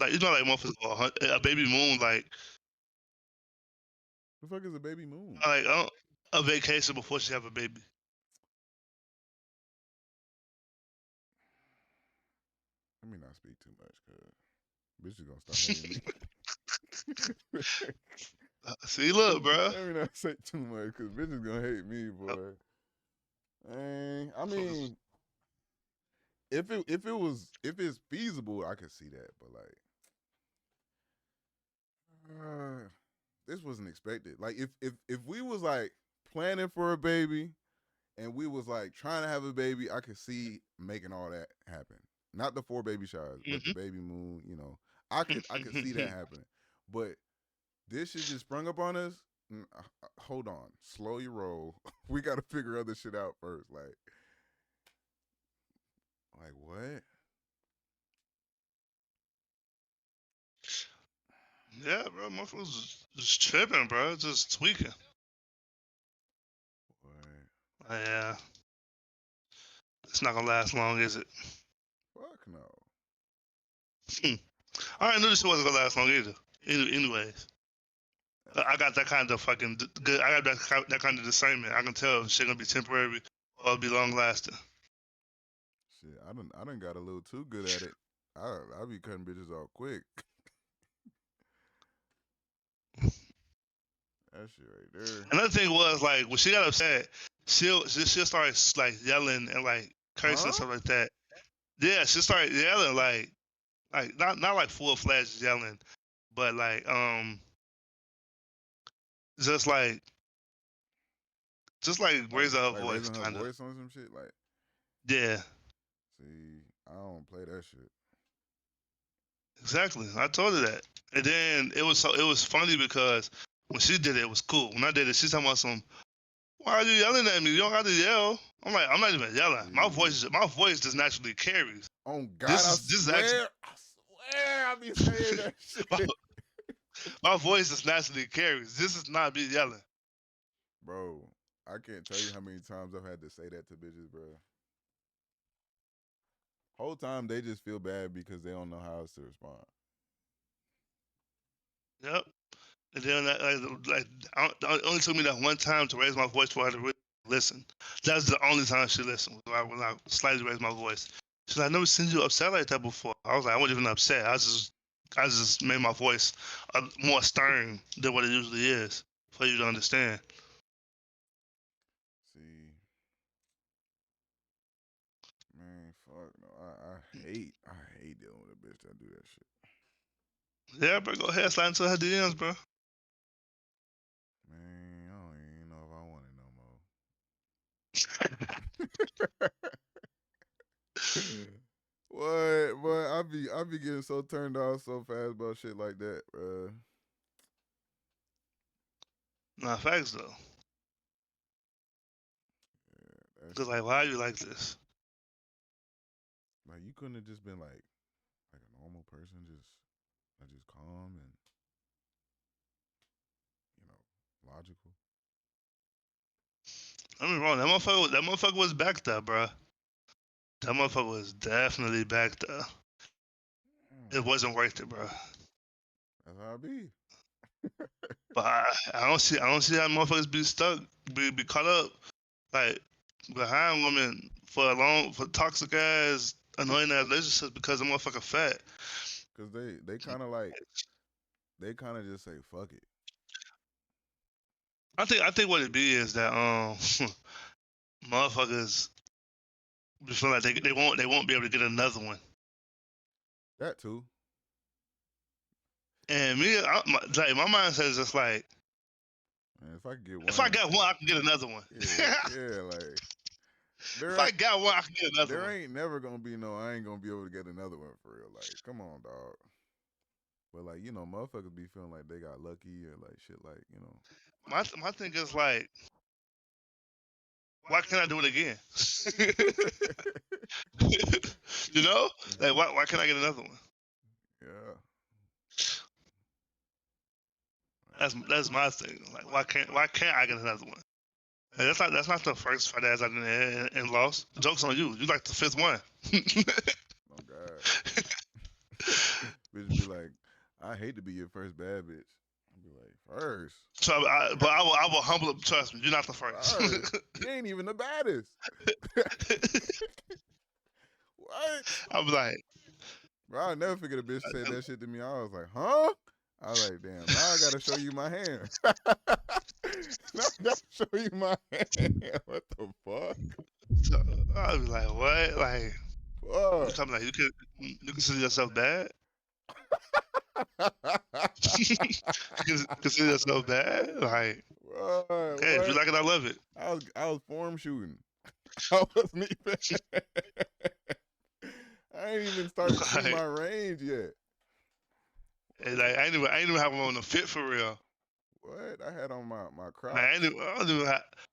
like like motherfuckers a baby moon The fuck is a baby moon? like a vacation before she have a baby. Let me not speak too much, cause bitch is gonna start hating me. See, look, bro. Let me not say too much, cause bitch is gonna hate me, boy. And I mean, if it's feasible, I could see that, but like, this wasn't expected. Like if we was like planning for a baby and we was like trying to have a baby, I could see making all that happen. Not the 4 baby showers, but the baby moon. You know, I could see that happening. But this shit just sprung up on us. Hold on, slow your roll. We got to figure other shit out first. Like what? Yeah, bro. Motherfuckers just tripping, bro. Just tweaking. What? Yeah, it's not gonna last long, is it? Fuck no. I already knew this shit wasn't gonna last long either. Anyways, I got that kind of fucking good. I got that kind of discernment. I can tell shit gonna be temporary or it'll be long lasting. Shit, I done got a little too good at it. I be cutting bitches off quick. That shit right there. Another thing was like when she got upset, she'll start like yelling and like cursing and Huh? stuff like that. Yeah, she started yelling like not like full fledged yelling, but just like just like raising her Like voice raising her kind of. voice on some shit. Like, Yeah, see, I don't play that shit. exactly. I told her that, and then it was funny because when she did it, it was cool. When I did it, she's talking about some. Why are you yelling at me? You don't have to yell. I'm like, I'm not even yelling. See, My voice just naturally carries. on God, This is actually I swear, I be saying that my, shit, my voice just naturally carries. This is not me yelling. bro. I can't tell you how many times I've had to say that to bitches, bro. Whole time they just feel bad because they don't know how else to respond. Yep. And then it only took me that one time to raise my voice for her to really listen. That's the only time she listened. When I slightly raised my voice. She's like, I never seen you upset like that before. I was like, I wasn't even upset. I just made my voice more stern than what it usually is for you to understand. See, man, fuck no. I hate dealing with a bitch that do that shit. Yeah, bro, go ahead, slide into her DMs, bro. Man, I don't even know if I want it no more. What? But I be getting so turned off so fast about shit like that, bro. Nah, facts though. Yeah, that Cause shit. like, why are you like this? Like you couldn't have just been like normal person, just calm and logical. I mean, wrong. That motherfucker was back there, bro. That motherfucker was definitely back there. It wasn't worth it, bro. That's how it be. But I don't see how motherfuckers be stuck, be caught up like behind women for toxic ass, annoying ass relationships because the motherfucker fat. Cause they kind of like they kind of just say fuck it. I think what it be is that motherfuckers feel like they won't be able to get another one. That too. And me, like my mindset is just like, Man, if I could get one, if I got one, I can get another one. yeah, like If I got one, I can get another there one. ain't never gonna be no. I ain't gonna be able to get another one for real. Like, come on, dog. But like motherfuckers be feeling like they got lucky or like shit. Like My thing is like, why can't I do it again? You know, like why can't I get another one? Yeah. That's my thing. Like why can't I get another one? And that's not the first fight ass I did and lost. Joke's on you. You like the fifth one. Oh God. Bitch be like, I hate to be your first bad bitch. I'd be like, first. So, but I will humble up. Trust me, you're not the first. You ain't even the baddest. What? I was like, Bro, I'll never forget a bitch said that shit to me. I was like, huh? I was like, damn, now I gotta show you my hand. Now I gotta show you my hand. What the fuck? so, I was like, what? Like, Fuck. something like you consider yourself bad? You consider yourself bad? Like, What? okay, if you like it, I love it. I was form shooting. I wasn't even. I ain't even started to shoot Like, my range yet. and like, I ain't even have one on the fit for real. What? I had on my Crocs. Like, I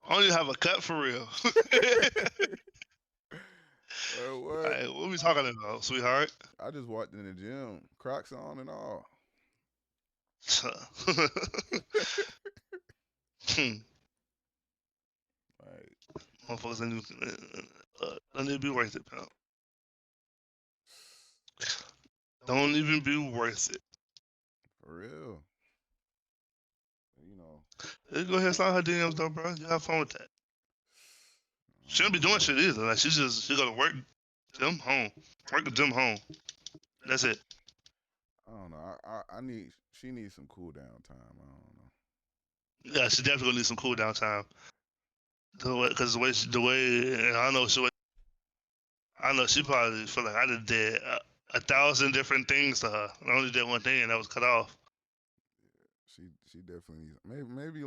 don't even have a cut for real. What? Like, what we talking about, sweetheart? I just walked in the gym, Crocs on and all. Like, Motherfuckers don't even be worth it, pal. Don't even be worth it. for real. Let's go ahead and start her DMs though, bro. You have fun with that. She don't be doing shit either. Like she gotta work, gym home, work, gym home. That's it. I don't know. I need. She needs some cool down time. I don't know. Yeah, she definitely gonna need some cool down time. Because the way, and I know she probably feel like I did 1,000 different things to her. I only did one thing, and that was cut off. She definitely needs. Maybe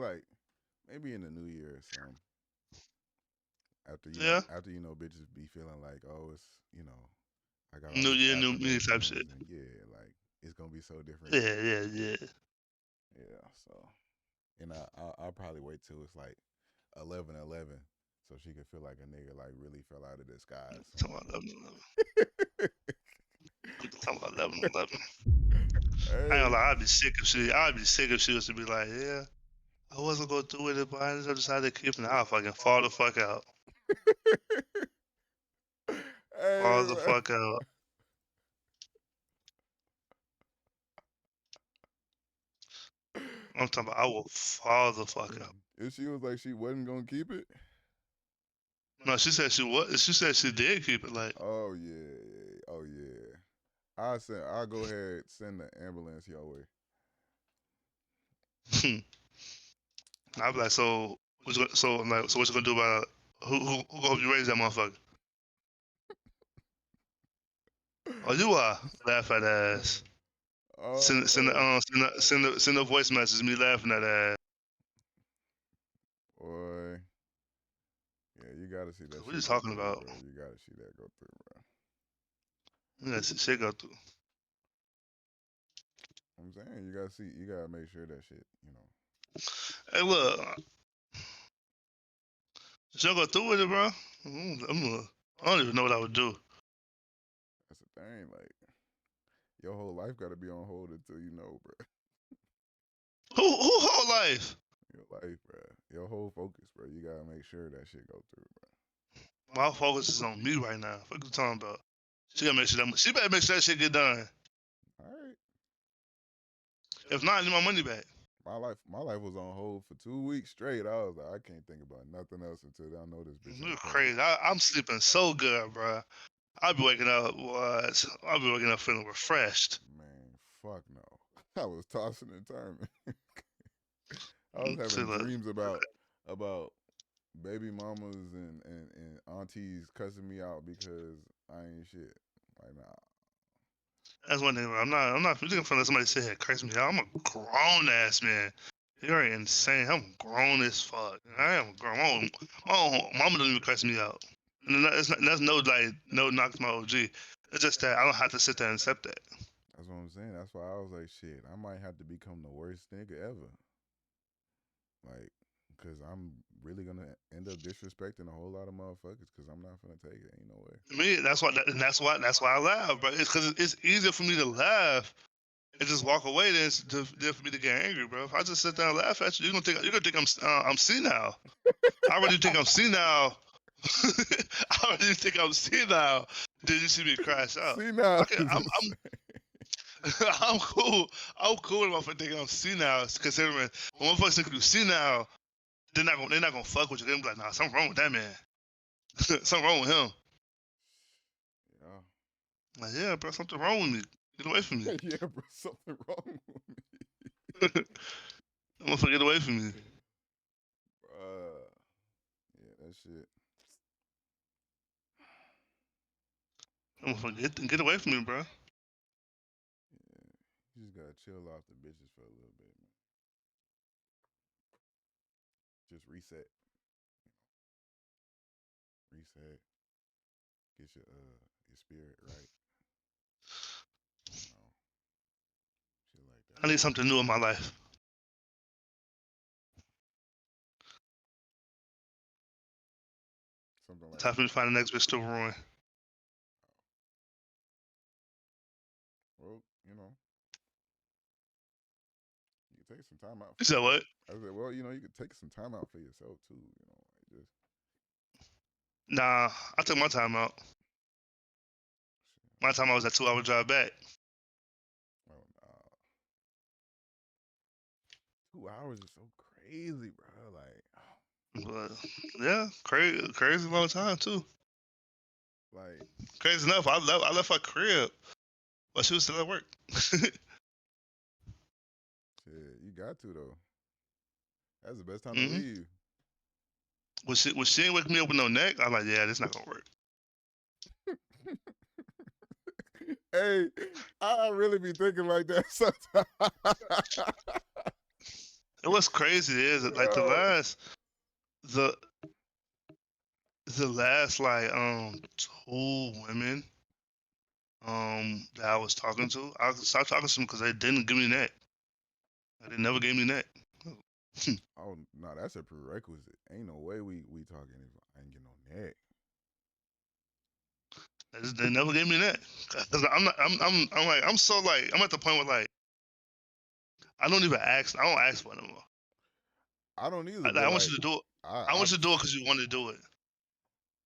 in the new year or something. After bitches be feeling like, oh, it's I got all New these year, new me type shit. affirmations and yeah, like it's gonna be so different. Yeah. Yeah. So, and I'll probably wait till it's like 11/11, so she can feel like a nigga like really fell out of the sky. Talking about 11/11. Talking about 11/11. Hey. I ain't gonna lie, I'd be sick if she was to be like, yeah, I wasn't gonna do it, but I just decided to keep it. I'll fucking fall the fuck out. Hey, Fall the fuck out. I'm talking about I will fall the fuck out. If she was like she wasn't gonna keep it. No, she said she was. She said she did keep it. Like, oh yeah. I'll go ahead send the ambulance your way. I'll be like, so what you gonna do about who gonna help you raise that motherfucker? Oh, you are laugh at ass. Send a voice message me laughing at ass. Boy, yeah, you gotta see that. What are you talking about? Bro. You gotta see that go through, bro. Yeah, shit go through. I'm saying you gotta make sure that shit, Hey, look, she'll go through with it, bro. I don't even know what I would do. That's the thing, like Your whole life got to be on hold until you know, bro. Who whole life? Your life, bro. Your whole focus, bro. You gotta make sure that shit go through, bro. My focus is on me right now. What you talking about? She gotta make sure that she better make sure that shit get done. All right. If not, I need my money back. My life was on hold for 2 weeks straight. I was like, I can't think about nothing else until I know this bitch You're ain't paid. crazy. I'm sleeping so good, bro. I'll be waking up. What? I'll be waking up feeling refreshed. Man, fuck no. I was tossing and turning. I was See, having look, dreams about baby mamas and aunties cussing me out because I ain't shit. Like, nah. that's one thing. I'm not looking for somebody to sit here curse me out. I'm a grown ass man. You're insane. I'm grown as fuck. I am grown. My mama don't even curse me out. And that's no like no knock to my OG. It's just that I don't have to sit there and accept that. That's what I'm saying. That's why I was like, shit, I might have to become the worst nigga ever. Like, because I'm really going to end up disrespecting a whole lot of motherfuckers because I'm not going to take it. Ain't no way. Me, that's why I laugh, bro. It's because it's easier for me to laugh and just walk away than for me to get angry, bro. If I just sit down and laugh at you, you're gonna think I'm senile. I already think I'm senile. I already think I'm senile. Did you see me crash out? See, now. I'm cool. I'm cool with motherfuckers thinking I'm senile, considering when motherfuckers think you senile, they're not gonna fuck with you. They're gonna be like, nah, something wrong with that man. Something wrong with him. Yeah. Like, yeah, bro, something wrong with me. Get away from me. Yeah, bro, something wrong with me. Motherfucker, get away from me. Yeah, that shit. Motherfucker, get away from me, bro. Yeah. You just gotta chill off the bitches for a little bit, man. Just reset. Reset. Get your spirit right. You know, shit like that. I need something new in my life. Something like Time for me to find the next bitch to ruin. well, you can take some time out You for said what? I said, well, you could take some time out for yourself too, like just Nah, I took my time out. My time I was at 2 hour drive back. oh nah. 2 hours is so crazy, bro. Like But yeah, crazy long time too. like Crazy enough, I left her crib, but she was still at work. shit, you got to though. That's the best time to hmm leave. When she ain't waking me up with no neck, I'm like, yeah, this not gonna work. Hey, I really be thinking like that sometimes. And what's crazy is that, like the the last like 2 women that I was talking to, I stopped talking to them because they didn't give me neck. They never gave me neck. Oh no, that's a prerequisite. Ain't no way we talking if I ain't getting no neck. They never gave me neck. Cause I'm not. I'm like. I'm so like. I'm at the point where like. I don't even ask. I don't ask for it anymore. I don't either, Like, but I want like you to do it. I I I want you to do it because you want to do it.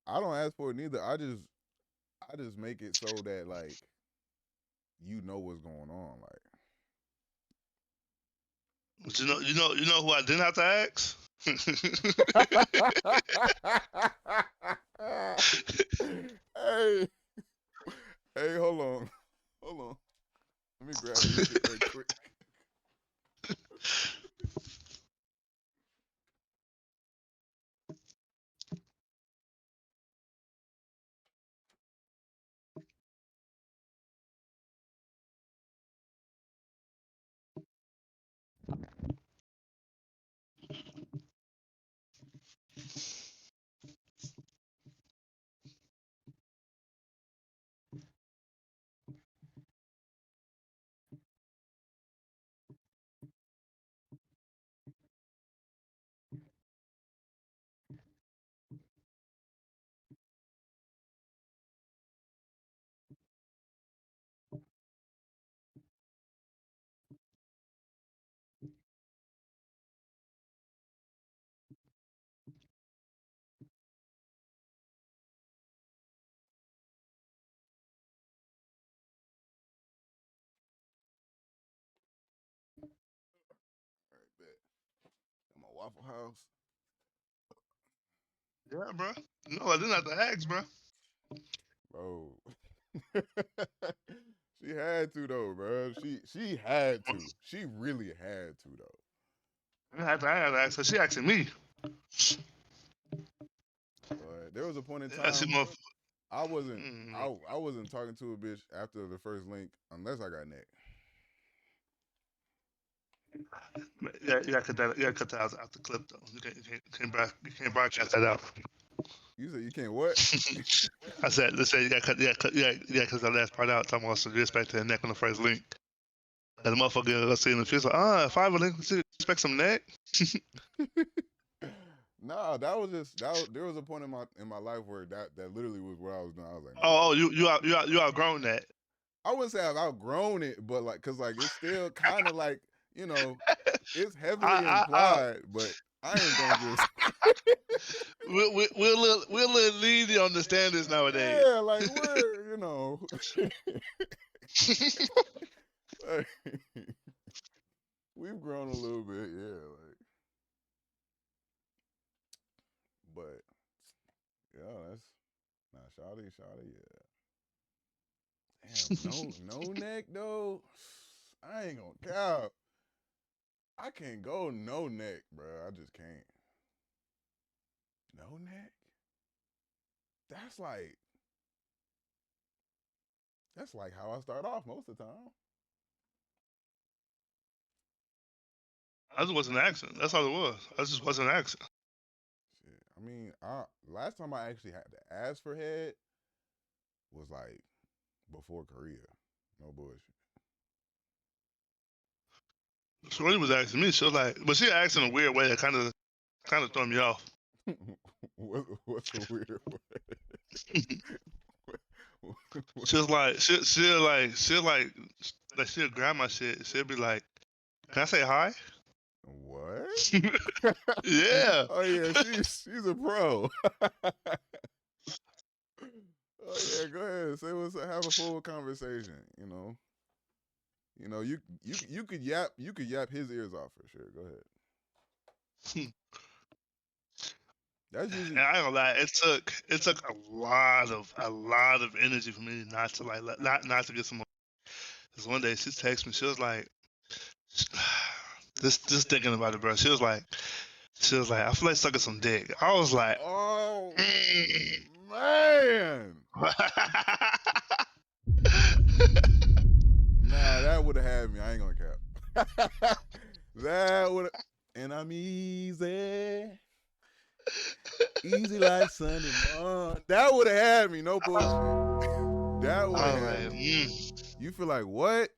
I don't ask for it neither. I just make it so that like you know what's going on. Like But you know who I didn't have to ask. hey, hey, hold on. Hold on. Let me grab this shit right quick. Waffle House. Yeah, bro. No, I didn't have to ask, bro. Bro. She had to though, bro. She had to. She really had to though. I had to ask her. She asking me. But there was a point in Yeah, she time motherfucker. I wasn't Mm, I wasn't talking to a bitch after the first link unless I got neck. yeah, you gotta cut that. You gotta cut that out the clip though. You can't broadcast that out. You said you can't what? I said, let's say you gotta cut, cut that last part out. Talking about some respect to the neck on the first link. And the motherfucker let's see in the future, like, if I have a link, expect some neck. Nah, that was just there was a point in my life where that literally was what I was doing. I was like, nah. Oh, you outgrown that. I wouldn't say I've outgrown it, but like, cause like it's still kind of like, you know, it's heavily implied, but I ain't gonna just. We're a little lenient on the standards nowadays. Yeah, like we're, you know. Like, we've grown a little bit, yeah. Like, but yeah, that's shawty, yeah. Damn, no neck though. I ain't gonna cap. I can't go no neck, bro. I just can't. No neck. That's like how I start off most of the time. I just wasn't an accident. That's all it was. I just wasn't an accident. Shit. I mean, last time I actually had to ask for head was like before Korea. No bullshit. Shorty was asking me. She was like, but she asked in a weird way that kind of threw me off. What's a weird way? She was like, she'll grab my shit. She'll be like, "Can I say hi?" What? Yeah. Oh yeah, she's a pro. Oh yeah, go ahead. Say what's up. Have a full conversation. You could yap his ears off for sure. Go ahead. That's usually. And I ain't gonna lie, it took a lot of energy for me not to like not to get some more. Cause one day she texted me, she was like, just thinking about it, bro. She was like, I feel like sucking some dick. I was like, oh man. Nah, that would have had me. I ain't gonna cap. That would have. And I'm easy. Easy like Sunday morning. That would have had me. No bullshit. That would have had me. You feel like what?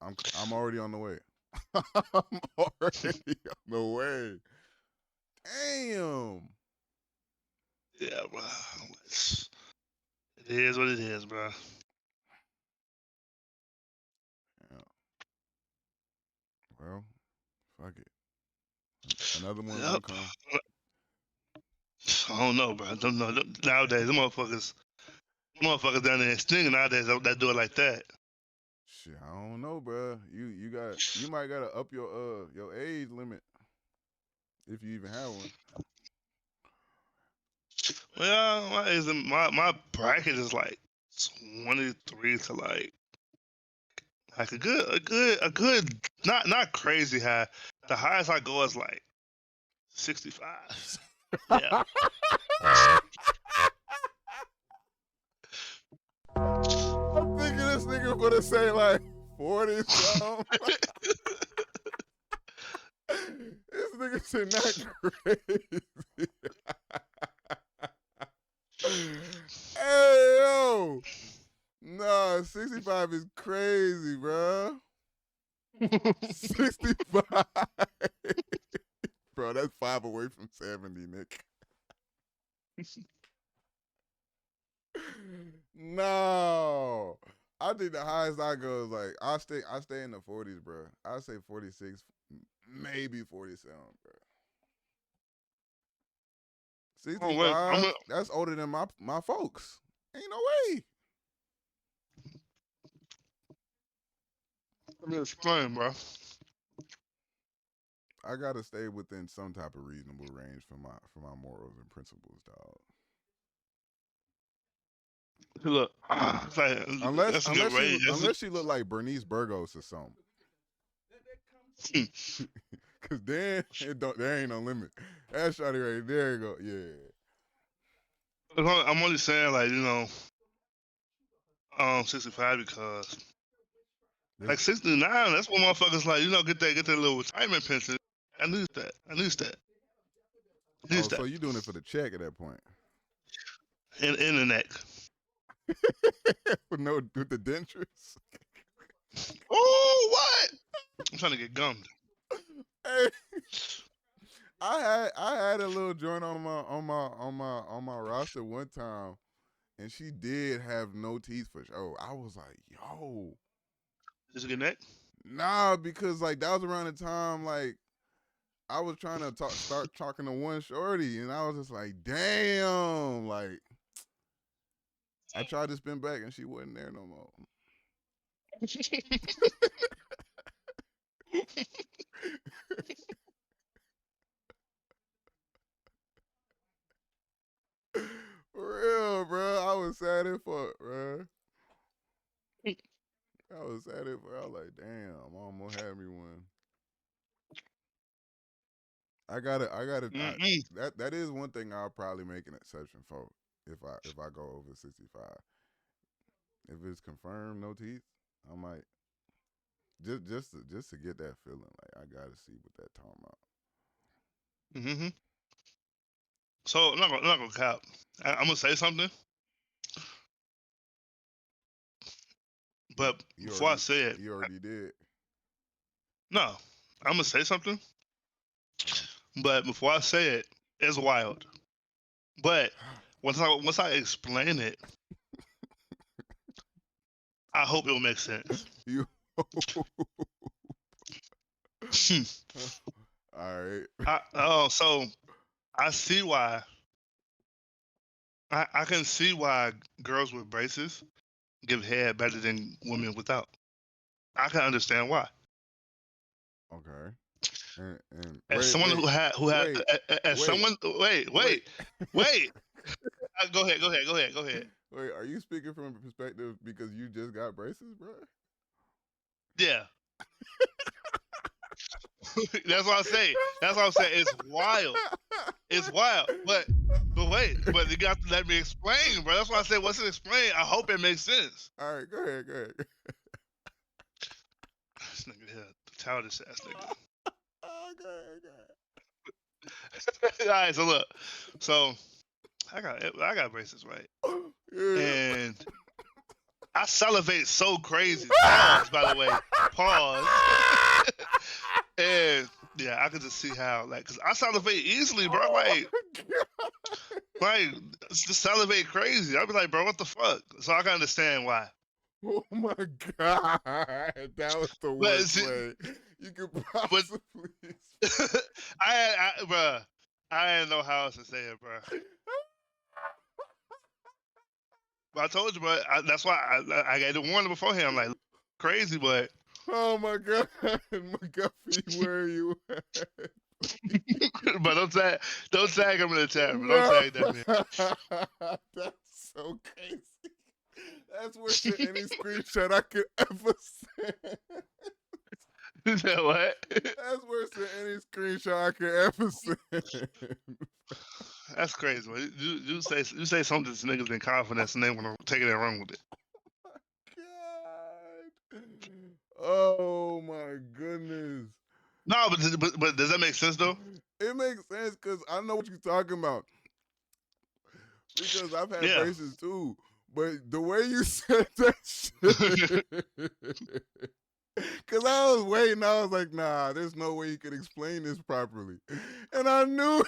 I'm already on the way. I'm already on the way. Damn. Yeah, bro. It is what it is, bro. Yeah. Well, fuck it. Another one gonna come. I don't know, bro. I don't know. Nowadays, the motherfuckers down there stinging nowadays that do it like that. Shit, I don't know, bro. You might gotta up your age limit if you even have one. Well, my bracket is like 23 to like a good not crazy high. The highest I go is like 65. Yeah. I'm thinking this nigga gonna say like 40 something. This nigga said not crazy. Hey yo. Nah, 65 is crazy, bro. 65. Bro, that's 5 away from 70, Nick. No. I think the highest I go is like I stay in the 40s, bro. I say 46, maybe 47, bro. 65. That's older than my folks. Ain't no way. Let me explain, bro. I gotta stay within some type of reasonable range for my morals and principles, dog. Look, it's like, Unless that's a good rate. unless she look like Bernice Burgos or something. Cause then there ain't no limit. That shawty right there go, yeah. I'm only saying, like, 65 because, like, 69, that's what motherfuckers, like, get that little retirement pension. I need that. Oh, so you doing it for the check at that point? In the neck. with the dentures. Oh, what? I'm trying to get gummed. Hey, I had a little joint on my roster one time, and she did have no teeth for sure. I was like, yo, Is it a good neck? nah, because like that was around the time like I was trying to start talking to one shorty, and I was just like, damn, like I tried to spin back, and she wasn't there no more. For real, bro. I was sad as fuck, bro. I was sad as fuck. I was like, damn, mom almost had me one. That is one thing I'll probably make an exception for if I go over 65. If it's confirmed no teeth, I might just to get that feeling. Like I gotta see what that talking about. Mm-hmm. So I'm not gonna cap. I'm gonna say something, but before I say it, you already did. No, I'm gonna say something, but before I say it, it's wild. But once I explain it, I hope it will make sense. You. All right. So I see why. I can see why girls with braces give head better than women without. I can understand why. Okay. And as someone who had someone wait. Go ahead. Wait, are you speaking from a perspective because you just got braces, bro? Yeah. That's what I'm saying. It's wild. It's wild. But wait, you got to let me explain, bro. That's why I said once it explained, I hope it makes sense. All right, go ahead. This nigga here, the childish ass nigga. Okay. All right, so look. So I got braces, right? Yeah. And I salivate so crazy. Pause, by the way. Pause. And yeah, I could just see how, like, cause I salivate easily, bro. Like, just salivate crazy. I'd be like, bro, what the fuck? So I can understand why. Oh my god, that was the worst way you could possibly. Bro, I didn't know how else to say it, bro. But I told you, bro. That's why I got to warn him beforehand. I'm like, crazy, but. Oh my god, McGuffey, where are you at? But don't tag him in the chat, bro. Don't tag that man. That's so crazy. That's worse than any screenshot I could ever send. Is that what? That's worse than any screenshot I could ever send. That's crazy, man. You say something to niggas in confidence and they want to take it and run with it. Oh my goodness. No, but does that make sense though? It makes sense because I know what you're talking about. Because I've had braces too. But the way you said that shit. Because I was waiting. I was like, nah, there's no way you could explain this properly. And I knew.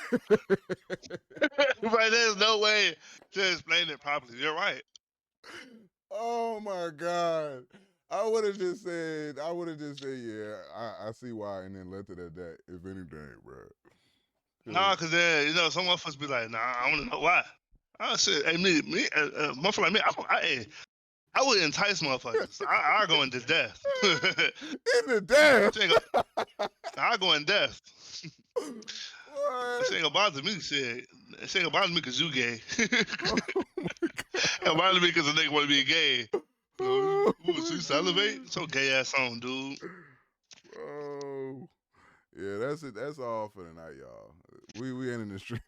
Right, there's no way to explain it properly. You're right. Oh my God. I would have just said, yeah, I see why, and then left it at that, if anything, bro. Nah, because then, some motherfuckers be like, nah, I want to know why. Oh, shit. Hey, me, motherfucker like me, I would entice motherfuckers. I go into death. Into death? I go in death. What? This ain't gonna bother me, shit. This ain't gonna bother me because you gay. Oh my It bother me because the nigga want to be gay. Oh You my salivate? God. So gay ass on, dude. Oh. Yeah, that's it. That's all for tonight, y'all. We ending the stream.